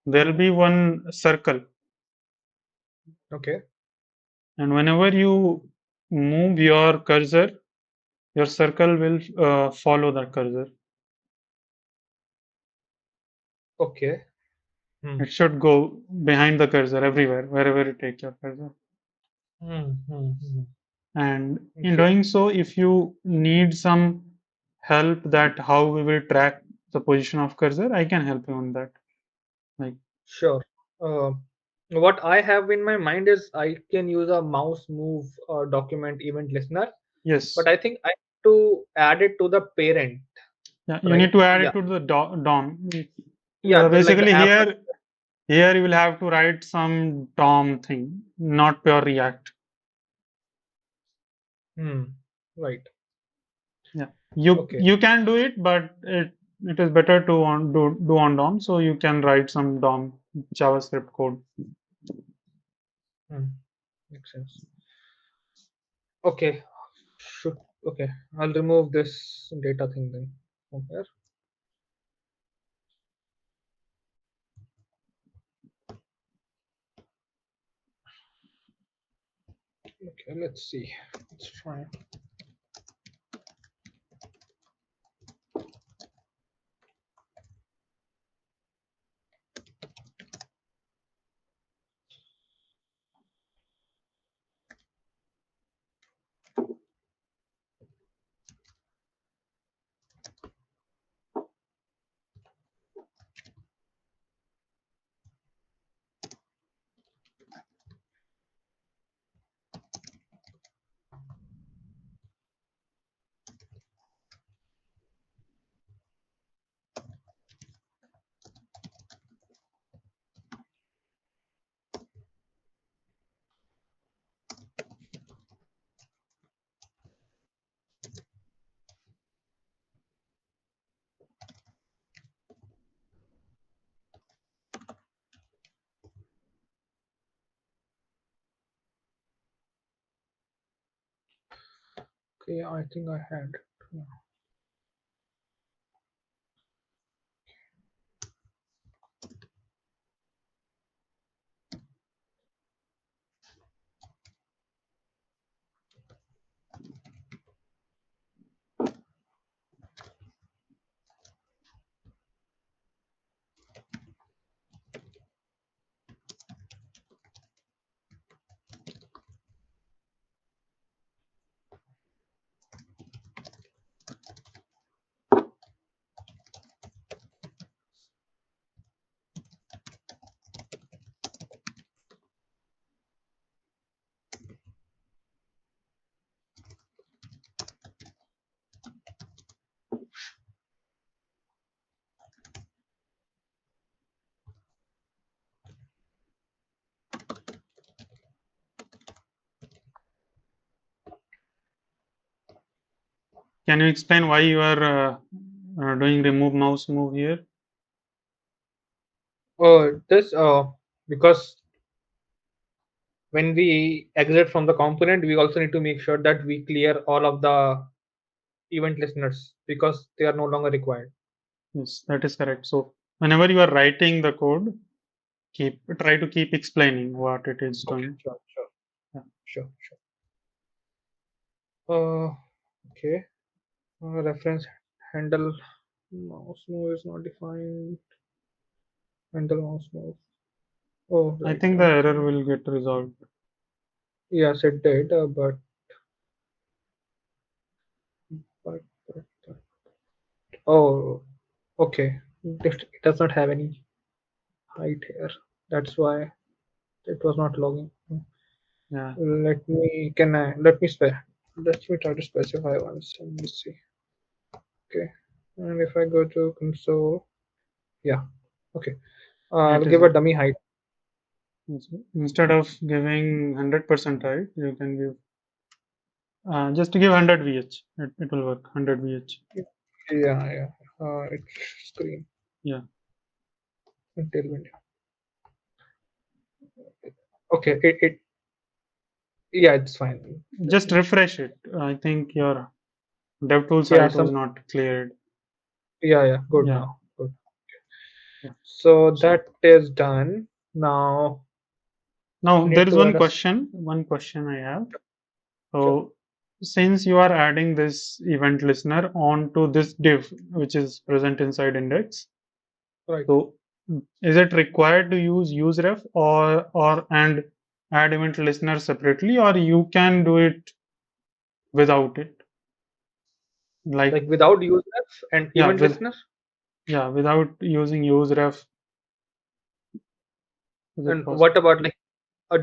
there will Mhm. be one circle, Okay. and whenever you move your cursor, your circle will follow that cursor. Okay. Hmm. It should go behind the cursor everywhere, wherever you take your cursor. Hmm. Hmm. Hmm. And in Okay. doing so, if you need some help that how we will track the position of cursor, I can help you on that. Like, Sure. Uh, what I have in my mind is I can use a mouse move document event listener, but yes, I think I have to add it to the parent, yeah, you need right? to add Yeah. it to the DOM. Yeah. Like the Basically, app. here you will have to write some DOM thing, not pure React. Hmm. Right. Yeah, Okay. you can do it, but it is better to do on DOM. So you can write some DOM JavaScript code. Hmm. Makes sense. Okay. Should okay. I'll remove this data thing then from here. Okay. Let's see. Let's try. Okay. I think I had. Can you explain why you are doing remove mouse move here? This because when we exit from the component, we also need to make sure that we clear all of the event listeners because they are no longer required. Yes, that is correct. So whenever you are writing the code, try to keep explaining what it is Okay, doing. sure, sure, Yeah. sure, sure. Okay. Reference handle mouse move is not defined. Handle mouse move. Oh, I right. think the I error think will get resolved. yes, it did. But Oh, okay. It does not have any height here. That's why it was not logging. Yeah. Let me try to specify once. Let me see. Okay. And if I go to console, yeah. Okay. I'll It is give a okay. dummy height. Instead of giving 100% height, you can give just to give 100 VH. It will work. 100 VH. Yeah, yeah. It's screen Yeah. until window. Okay. Yeah, it's fine. Just refresh it. I think your DevTools Yeah, site some was not cleared. yeah, good Yeah. now. Good. Yeah. So So that is done. Now now we there need is to one add a question. One question I have. sure. So since you are adding this event listener onto this div, which is present inside index, Right. so is it required to use useRef or and add event listener separately, or you can do it without it? Like Like without user and yeah, event listener. without using useref, is it And possible? what about like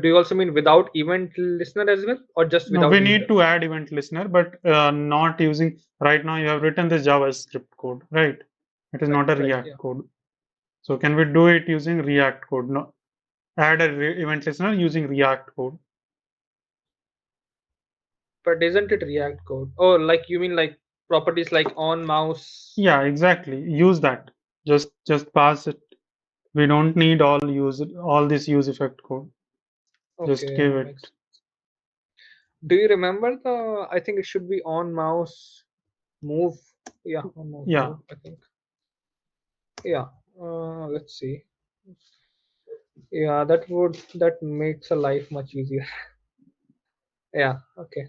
do you also mean without event listener as well, or just No, without we need user? to add event listener, but not using right now. You have written this JavaScript code, right? It is not a Right, React yeah. code. So can we do it using React code? No, add a event listener using React code. But isn't it React code? Oh, like you mean like properties like on mouse? Yeah, exactly. Use that. Just pass it. We don't need all this use effect code. Just Okay, give makes. it. Do you remember the? I think it should be on mouse move. Yeah, on mouse Yeah, move. I think. Yeah. Let's see. Yeah, that makes a life much easier. Yeah. Okay.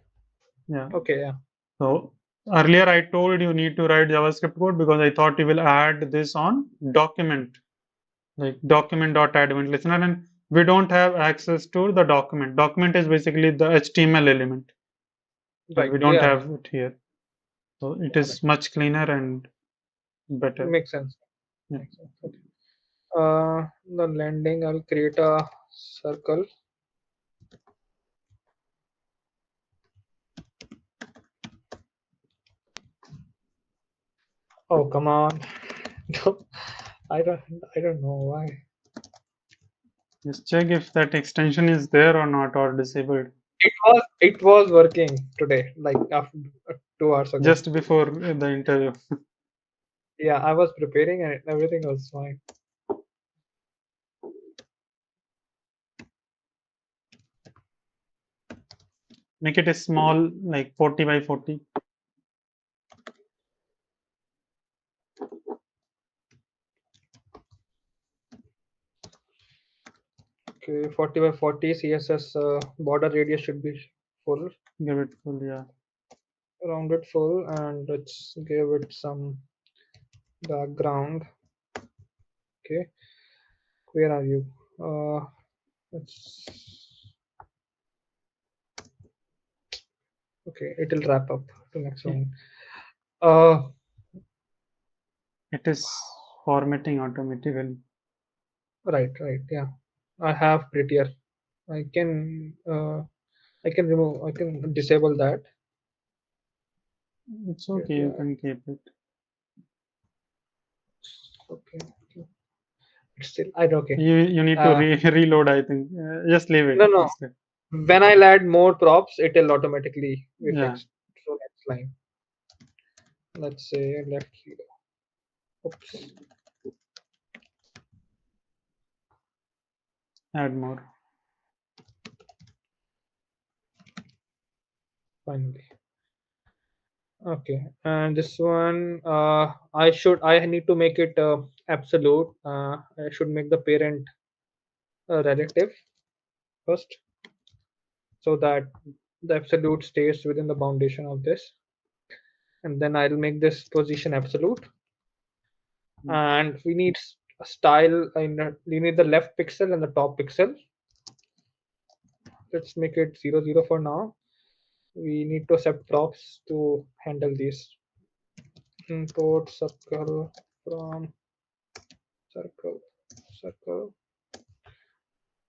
yeah. Okay. Yeah. So earlier I told you need to write JavaScript code because I thought you will add this on document, like document.add event listener, and we don't have access to the document. Document is basically the HTML element, and Right. we don't Yeah. Yeah. have it here. So it Yeah. Right. is much cleaner and better. Makes sense. Yeah. Makes sense. Okay. The landing. I'll create a circle. Oh, come on. I don't. I don't know why. Just check if that extension is there or not or disabled. It was working today, like after 2 hours ago. Just before the interview. Yeah, I was preparing and everything was fine. Make it a small, like 40 by 40. Okay, 40 by 40 CSS border radius should be full, Give it full, yeah. rounded full, and let's give it some background. Okay, where are you? Let's. Okay, it'll wrap up to next Okay. one. Uh, It is formatting automatically. right, right, yeah. I have prettier. I can remove. I can disable that. It's Yes, okay, you yeah. can keep it. Okay. Okay. It's still. I okay. You need to Uh, reload, I think. Just leave it no, no. instead. When I'll add more props, it'll automatically be Yeah, fixed. So next line. Let's say left zero. Oops. add more. Finally. Okay. And this one, I need to make it absolute. I should make the parent relative first, so that the absolute stays within the boundation of this. And then I'll make this position absolute. Hmm. And we need a style. We need the left pixel and the top pixel. Let's make it 0 0 for now. We need to set props to handle these. import circle from circle,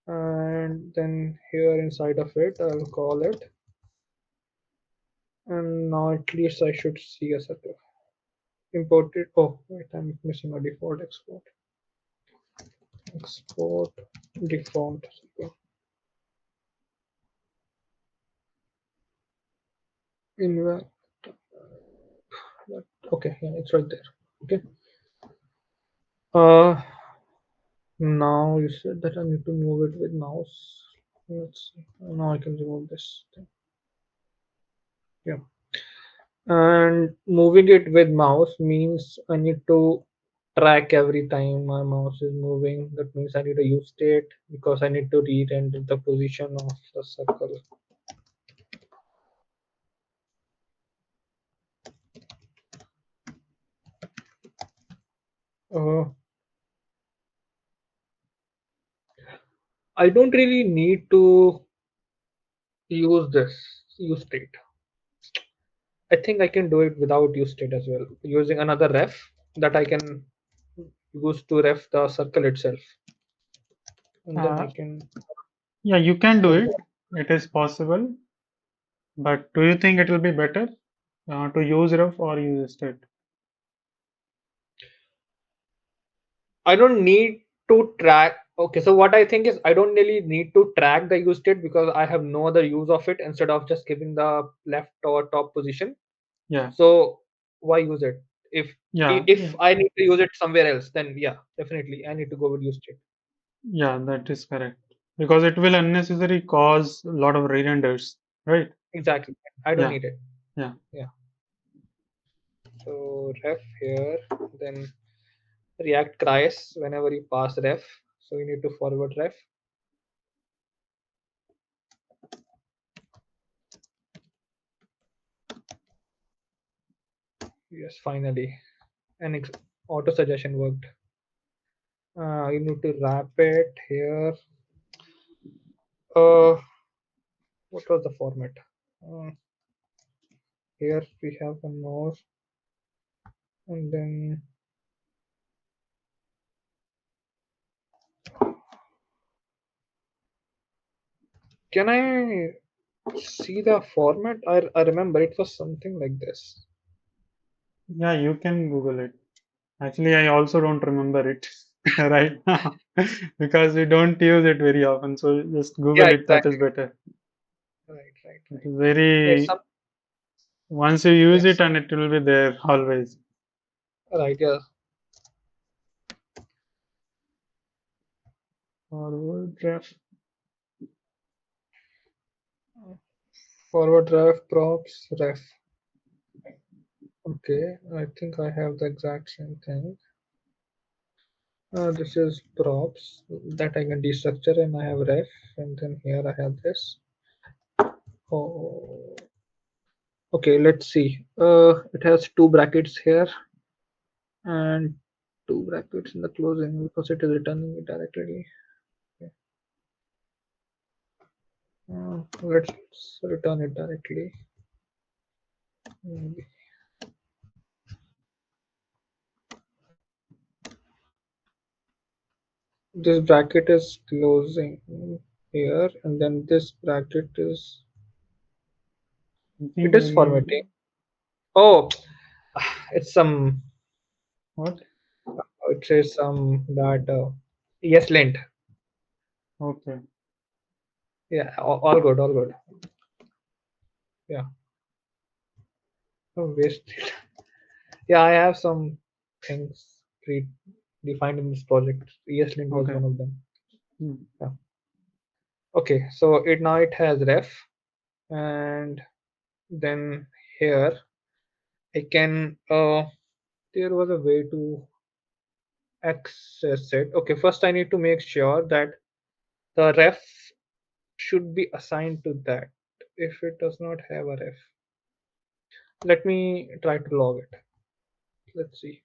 and then here inside of it I'll call it, and now at least I should see a circle imported. Oh wait, I'm missing a default export default circle in okay, yeah, it's right there. Okay. uh Now you said that I need to move it with mouse. Let's see. Now I can remove this thing. Yeah. And moving it with mouse means I need to track every time my mouse is moving. That means I need a use state because I need to re-render the position of the circle. Uh, I don't really need to use this use state. I think I can do it without use state as well, using another ref that I can use to ref the circle itself, and then I Uh, can. yeah, you can do Sorry, it. It is possible. But do you think it will be better to use ref or use state? I don't need to track. Okay, so what I think is I don't really need to track the use state because I have no other use of it instead of just giving the left or top position. Yeah, So why use it? If yeah, yeah, if I need to use it somewhere else, then yeah, definitely I need to go with use state. yeah, that is correct. Because it will unnecessarily cause a lot of re-renders, right? Exactly. I don't Yeah, need it. yeah. Yeah. So ref here, then React cries whenever you pass ref. So you need to forward ref. Yes, finally. And auto suggestion worked. You need to wrap it here. Uh, what was the format? Uh, Here we have one more, and then can I see the format? I remember it was something like this. Yeah, you can Google it. Actually, I also don't remember it right now because we don't use it very often. So just Yeah, Google it, that is exactly. better. It is It's very, some once you use it yes, and it will be there always. right. Yeah, Forward ref. forward ref props ref. Okay, I think I have the exact same thing. This is props that I can destructure, and I have ref, and then here I have this. Oh, okay. Let's see. It has two brackets here and two brackets in the closing because it is returning it directly. Okay. Let's return it directly. Maybe. This bracket is closing here, and then this bracket is I it think is maybe formatting. Oh, it's some. what? It says some that yes lint. Okay. Yeah, all good, all good. Yeah, oh, waste. Yeah, I have some things pre-defined in this project. ESLint was Okay. one of them. Hmm. Yeah. Okay, so it now it has ref, and then here I can. There was a way to access it. Okay, first I need to make sure that the ref should be assigned to that. If it does not have a ref, let me try to log it. Let's see.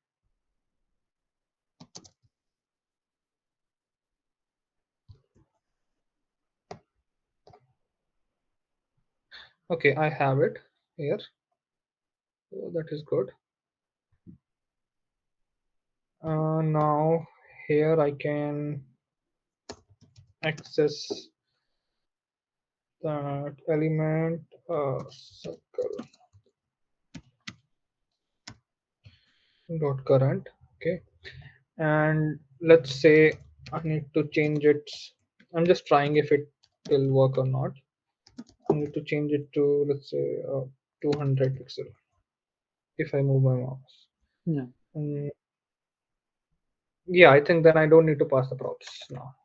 Okay, I have it here. So that is good. Now here I can access that element circle dot current. Okay, and let's say I need to change it. I'm just trying if it will work or not. I need to change it to, let's say, 200 pixel if I move my mouse. Yeah. Mm, yeah, I think then I don't need to pass the props now.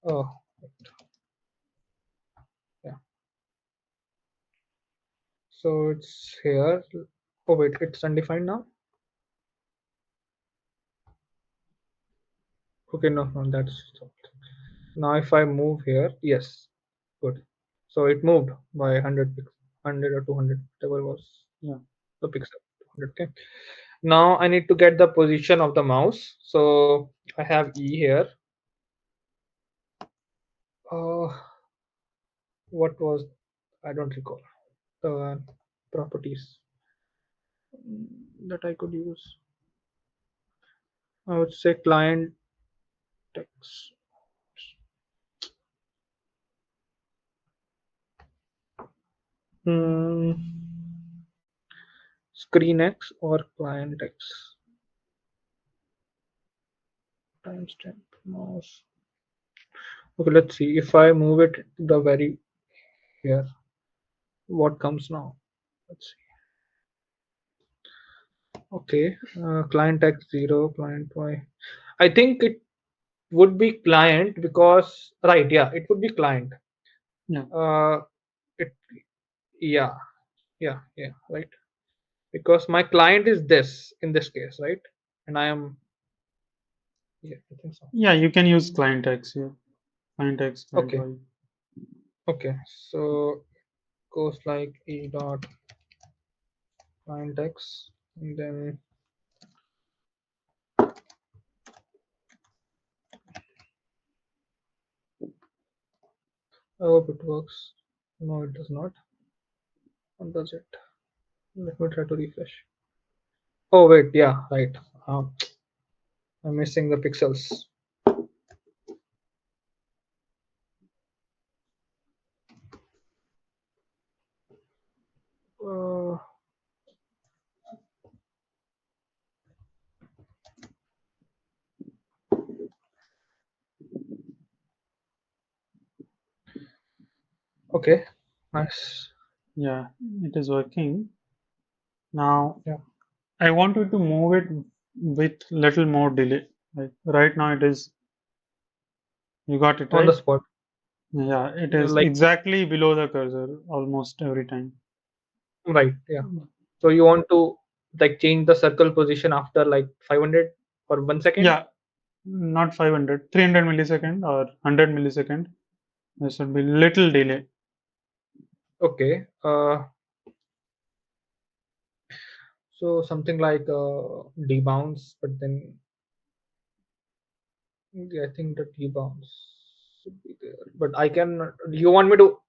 Oh, yeah. So it's here. Oh wait, it's undefined now. Okay, no, that's now if I move here, yes, good. So it moved by 100 or 200, whatever was Yeah. the pixel. 200, okay. Now I need to get the position of the mouse. So I have E here. Uh, what was, I don't recall the properties that I could use. I would say client text. Hmm, screen X or client X. Timestamp mouse. Okay, let's see. If I move it to the very here, what comes now? Let's see. Okay, client X 0, client Y. I think it would be client because, right, yeah, it would be client. Yeah. It, yeah, yeah, right. Because my client is this in this case, right? And I am, yeah, I think so. Yeah, you can use client X here. Client X, client Okay, Y. okay. So goes like E dot client X, and then I hope it works. No, it does not. What does it? Let me try to refresh. Oh wait, yeah, right. Um, I'm missing the pixels. Uh, okay, nice. Yeah, it is working. Now Yeah, I wanted to move it with little more delay. Like right now it is, you got it on the right? spot. Yeah, it is Like, exactly below the cursor almost every time. right, yeah. So you want to like change the circle position after like 500 or 1 second? Yeah, not 500, 300 millisecond or 100 millisecond. There should be little delay. Okay. So something like debounce, but then yeah, I think the debounce should be there. But I can. You want me to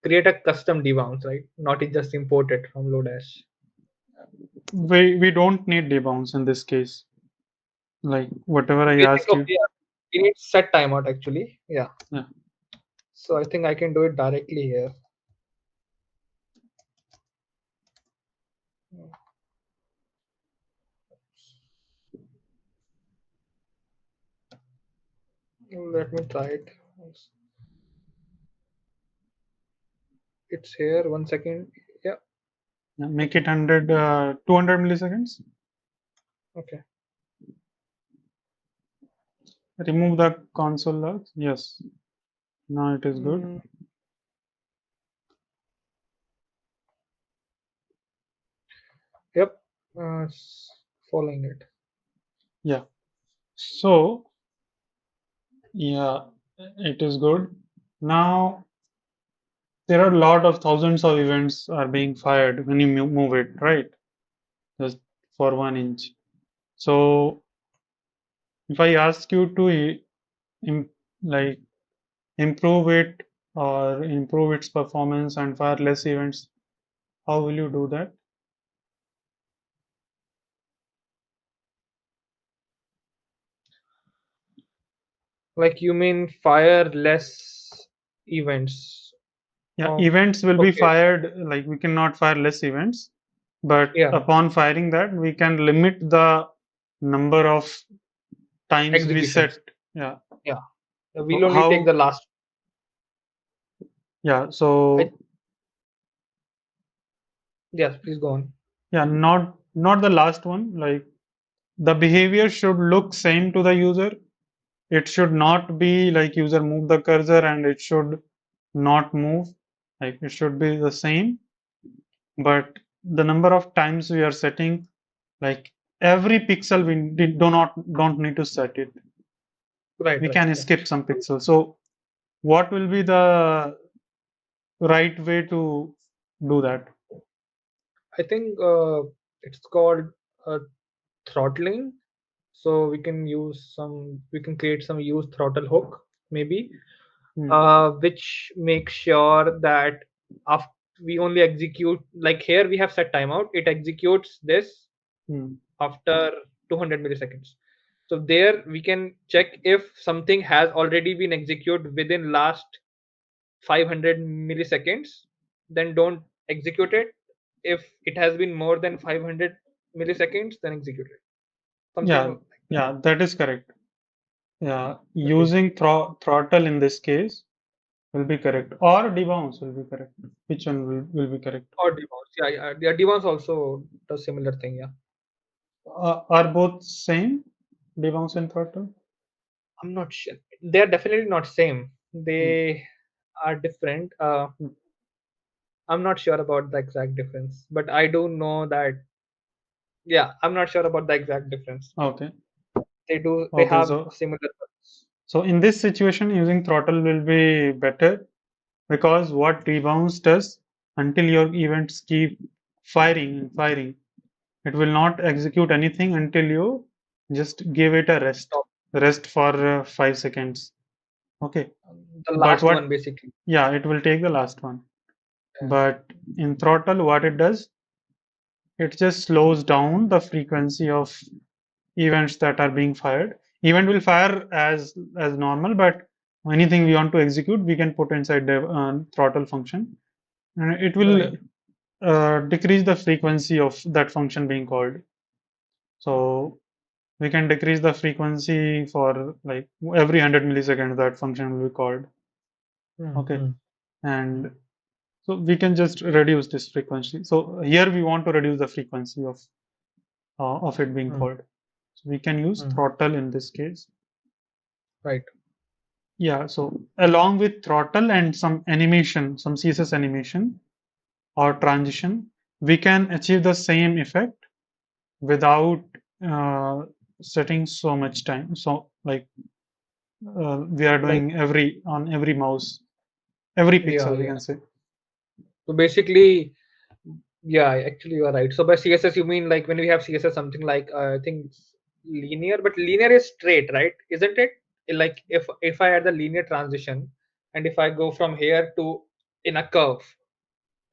create a custom debounce, right? Not it just import it from Lodash. We don't need debounce in this case. Like whatever I We think asked of, you. yeah, we need set timeout actually. Yeah. Yeah. So I think I can do it directly here. Let me try it. It's here. 1 second. Yeah. Yeah, make it 200 milliseconds. Okay. Remove the console logs. Yes. Now it is good. Mm, yep. Following it. Yeah. So, yeah, it is good. Now, there are a lot of thousands of events are being fired when you move it, right? Just for 1 inch. So, if I ask you to im like improve it or improve its performance and fire less events, how will you do that? Like you mean fire less events? Yeah, Oh, events will be okay. fired, like we cannot fire less events, but Yeah, upon firing that, we can limit the number of times we set. executions. Yeah. Yeah, So we'll only take the how, last. yeah, I, so yes, please go on. yeah, not the last one. Like the behavior should look same to the user. It should not be like user move the cursor and it should not move. Like it should be the same, but the number of times we are setting, like every pixel don't need to set it. Right, We right. can Yeah. skip some pixels. So what will be the right way to do that? I think it's called uh, throttling. So we can create some use throttle hook maybe, Hmm, which makes sure that after we only execute, like here we have set timeout, it executes this hmm, after 200 milliseconds. So there we can check if something has already been executed within last 500 milliseconds, then don't execute it. If it has been more than 500 milliseconds, then execute it. Something yeah, like that. yeah, that is correct. Yeah, Okay. using throttle in this case will be correct, or debounce will be correct. Which one will be correct? Or debounce. Yeah, yeah. Debounce also does similar thing. Yeah. Are both same, debounce and throttle? I'm not sure. They are definitely not same. Hmm, They are different. hmm. I'm not sure about the exact difference, but I do know that. Yeah, I'm not sure about the exact difference. Okay, They do. They okay. have So similar ones. so in this situation, using throttle will be better because what debounce does, until your events keep firing and firing, it will not execute anything until you just give it a Stop. rest for 5 seconds. Okay, The but last one what? basically. Yeah, it will take the last one. Yeah. But in throttle, what it does, it just slows down the frequency of events that are being fired. Event will fire as normal, but anything we want to execute, we can put inside the throttle function, and it Right. will decrease the frequency of that function being called. So we can decrease the frequency for like every 100 milliseconds that function will be called. Okay, Mm-hmm. and so we can just reduce this frequency. So here we want to reduce the frequency of it being called. So we can use throttle in this case. Right. Yeah, so along with throttle and some animation, some CSS animation or transition, we can achieve the same effect without uh, setting so much time. So like we are Like doing on every mouse, every yeah, pixel we yeah. can say. So basically, yeah, actually you are right. So by CSS you mean like when we have CSS something like I think it's linear, but linear is straight, right? Isn't it? Like if I add the linear transition and if I go from here to in a curve,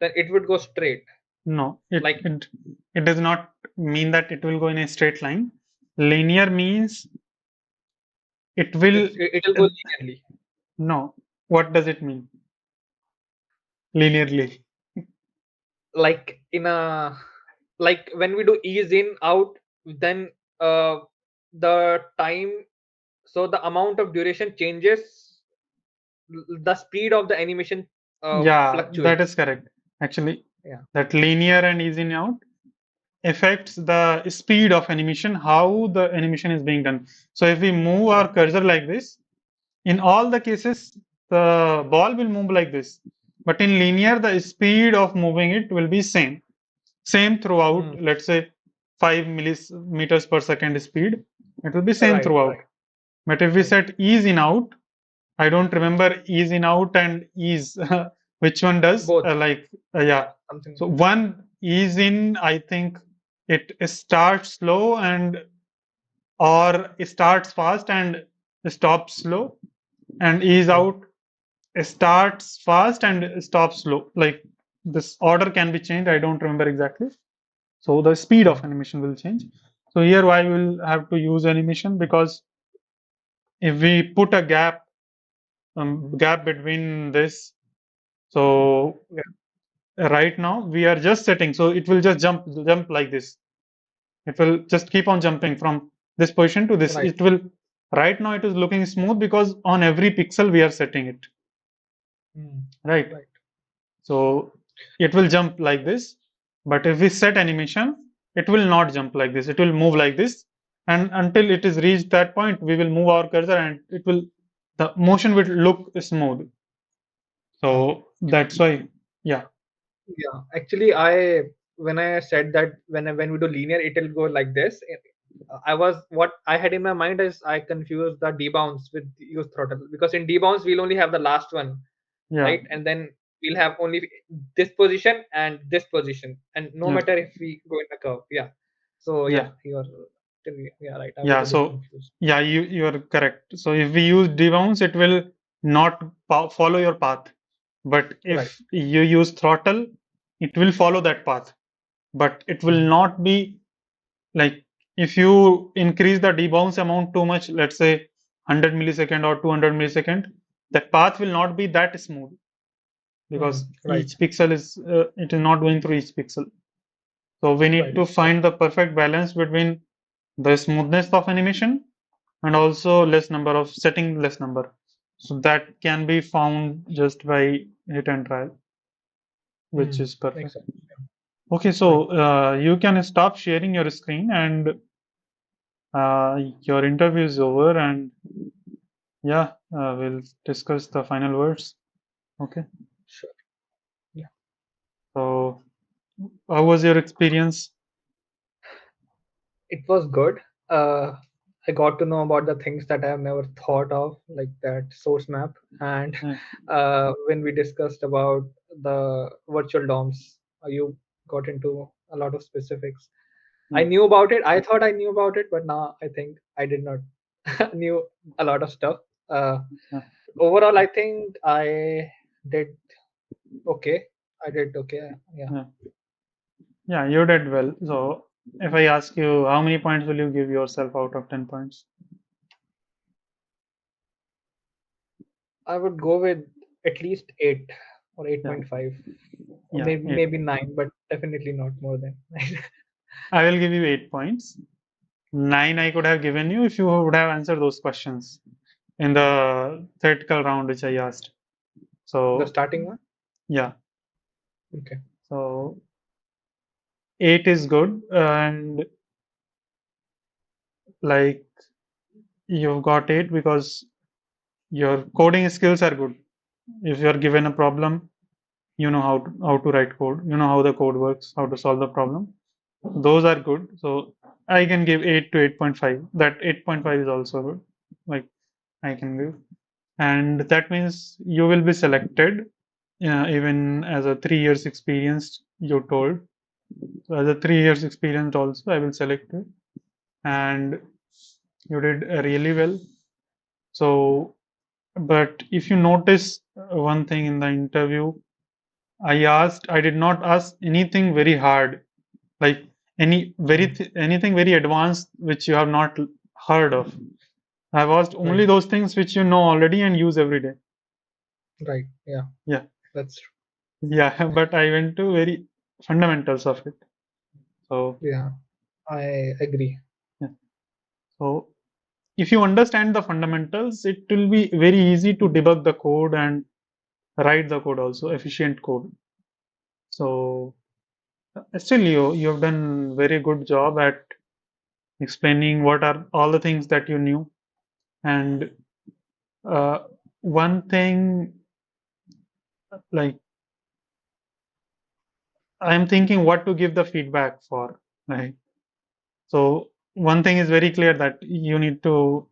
then it would go straight. No, it, Like it it does not mean that it will go in a straight line. Linear means it will it'll uh, go linearly. no. What does it mean? Linearly. Like in a like when we do ease in out, then the time, so the amount of duration changes, the speed of the animation Yeah, that fluctuates. is correct. Actually, Yeah. that linear and easy in out affects the speed of animation, how the animation is being done. So if we move Right. our cursor like this, in all the cases, the ball will move like this. But in linear, the speed of moving it will be same throughout. Mm. Let's say 5 millimeters per second speed. It will be same Right, throughout. right, But if we right. set ease in out, I don't remember ease in out and ease which one does Both. yeah. Something. So one ease in, I think it starts slow and or it starts fast and stops slow, and ease Okay. out starts fast and stops slow. Like this order can be changed. I don't remember exactly. So the speed Okay. of animation will change. So here why we will have to use animation, because if we put a gap between this, so right now we are just setting, so it will just jump like this. It will just keep on jumping from this position to this. Right. It will, right now it is looking smooth because on every pixel we are setting it, right? Right. So it will jump like this, but if we set animation, it will not jump like this. It will move like this, and until it is reached that point, we will move our cursor, and the motion will look smooth. So that's why, yeah, Yeah, actually, I when I said that when we do linear, it will go like this. I was what I had in my mind is I confused the debounce with use throttle, because in debounce we'll only have the last one, yeah, right? And then we'll have only this position and this position, and no yeah, matter if we go in a curve. Yeah. So yeah, yeah, you're yeah, right. I was yeah. a bit So confused. yeah, you are correct. So if we use debounce, it will not follow your path. But Right. if you use throttle, it will follow that path. But it will not be like, if you increase the debounce amount too much, let's say 100 millisecond or 200 millisecond, that path will not be that smooth because Right. each pixel is it is not going through each pixel. So we need Right. to find the perfect balance between the smoothness of animation and also less number. So that can be found just by hit and trial, which is Makes perfect. sense. Okay, Right. so you can stop sharing your screen, and your interview is over, and yeah, we'll discuss the final words. Okay, Sure. Yeah. so how was your experience? It was good. Uh, I got to know about the things that I have never thought of, like that source map, and Yeah, when we discussed about the virtual DOMs, you got into a lot of specifics. I yeah, knew about it. I thought I knew about it, but now I think I did not knew a lot of stuff. Uh, yeah, Overall, I think I did okay. I did okay. Yeah, yeah. Yeah, you did well. So if I ask you, how many points will you give yourself out of 10 points? I would go with at least 8 or Yeah, 8.5, or yeah, maybe 9, but definitely not more than 9. I will give you 8 points. 9 I could have given you if you would have answered those questions in the theoretical round which I asked. The So starting one? yeah, Okay. so 8 is good, and like you've got 8 because your coding skills are good. If you are given a problem, you know how to write code, you know how the code works, how to solve the problem. Those are good. So I can give 8 to 8.5. That 8.5 is also good. Like I can give. And that means you will be selected even as a 3 years experienced, you told. So as a 3 years experienced also, I will select you. And you did really well. So, but if you notice one thing in the interview, I did not ask anything very hard, like anything very advanced which you have not heard of. I've asked Right. only those things which you know already and use every day. Right. Yeah. Yeah, That's true. yeah, but I went to very fundamentals of it. So, Yeah. I agree. yeah. So if you understand the fundamentals, it will be very easy to debug the code and write the code also, efficient code. So still you have done very good job at explaining what are all the things that you knew. And one thing, like I'm thinking what to give the feedback for, right? So one thing is very clear, that you need to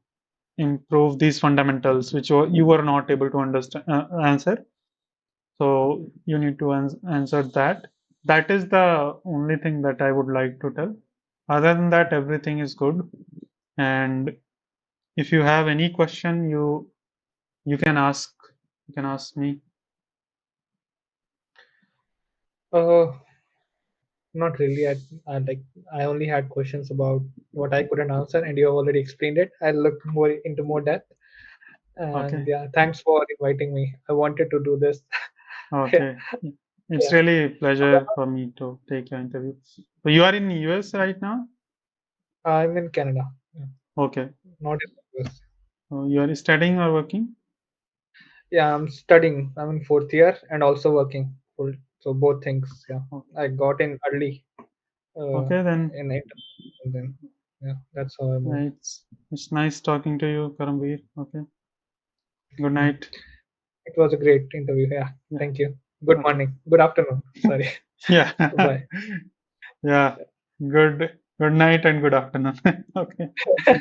improve these fundamentals which you were not able to understand answer. So you need to answer that. That is the only thing that I would like to tell. Other than that, everything is good. And if you have any question, you can ask. You can ask me. Uh, Not really. I only had questions about what I couldn't answer, and you have already explained it. I'll look more into more depth. And Okay. yeah, thanks for inviting me. I wanted to do this. Yeah, Okay. It's yeah. really a pleasure for me to take your interview. So you are in US right now? I'm in Canada. Yeah, Okay. not in the US. So you are studying or working? Yeah, I'm studying. I'm in fourth year and also working. So both things. Yeah, Okay. I got in early uh, Okay, then in it, and then yeah, that's how I moved. it's nice talking to you, Karamveer. Okay. Good Mm. night. It was a great interview. Yeah, Yeah. thank you. Good Okay. morning. Good afternoon. Sorry. Yeah. Bye. Yeah. Good night and good afternoon. Okay. Okay,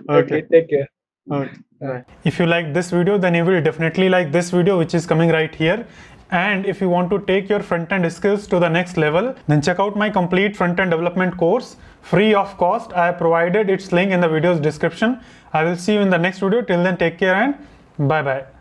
Okay. take care. Okay. Bye. Bye. If you like this video, then you will definitely like this video, which is coming right here. And if you want to take your front-end skills to the next level, then check out my complete front-end development course, free of cost. I have provided its link in the video's description. I will see you in the next video. Till then, take care and bye-bye.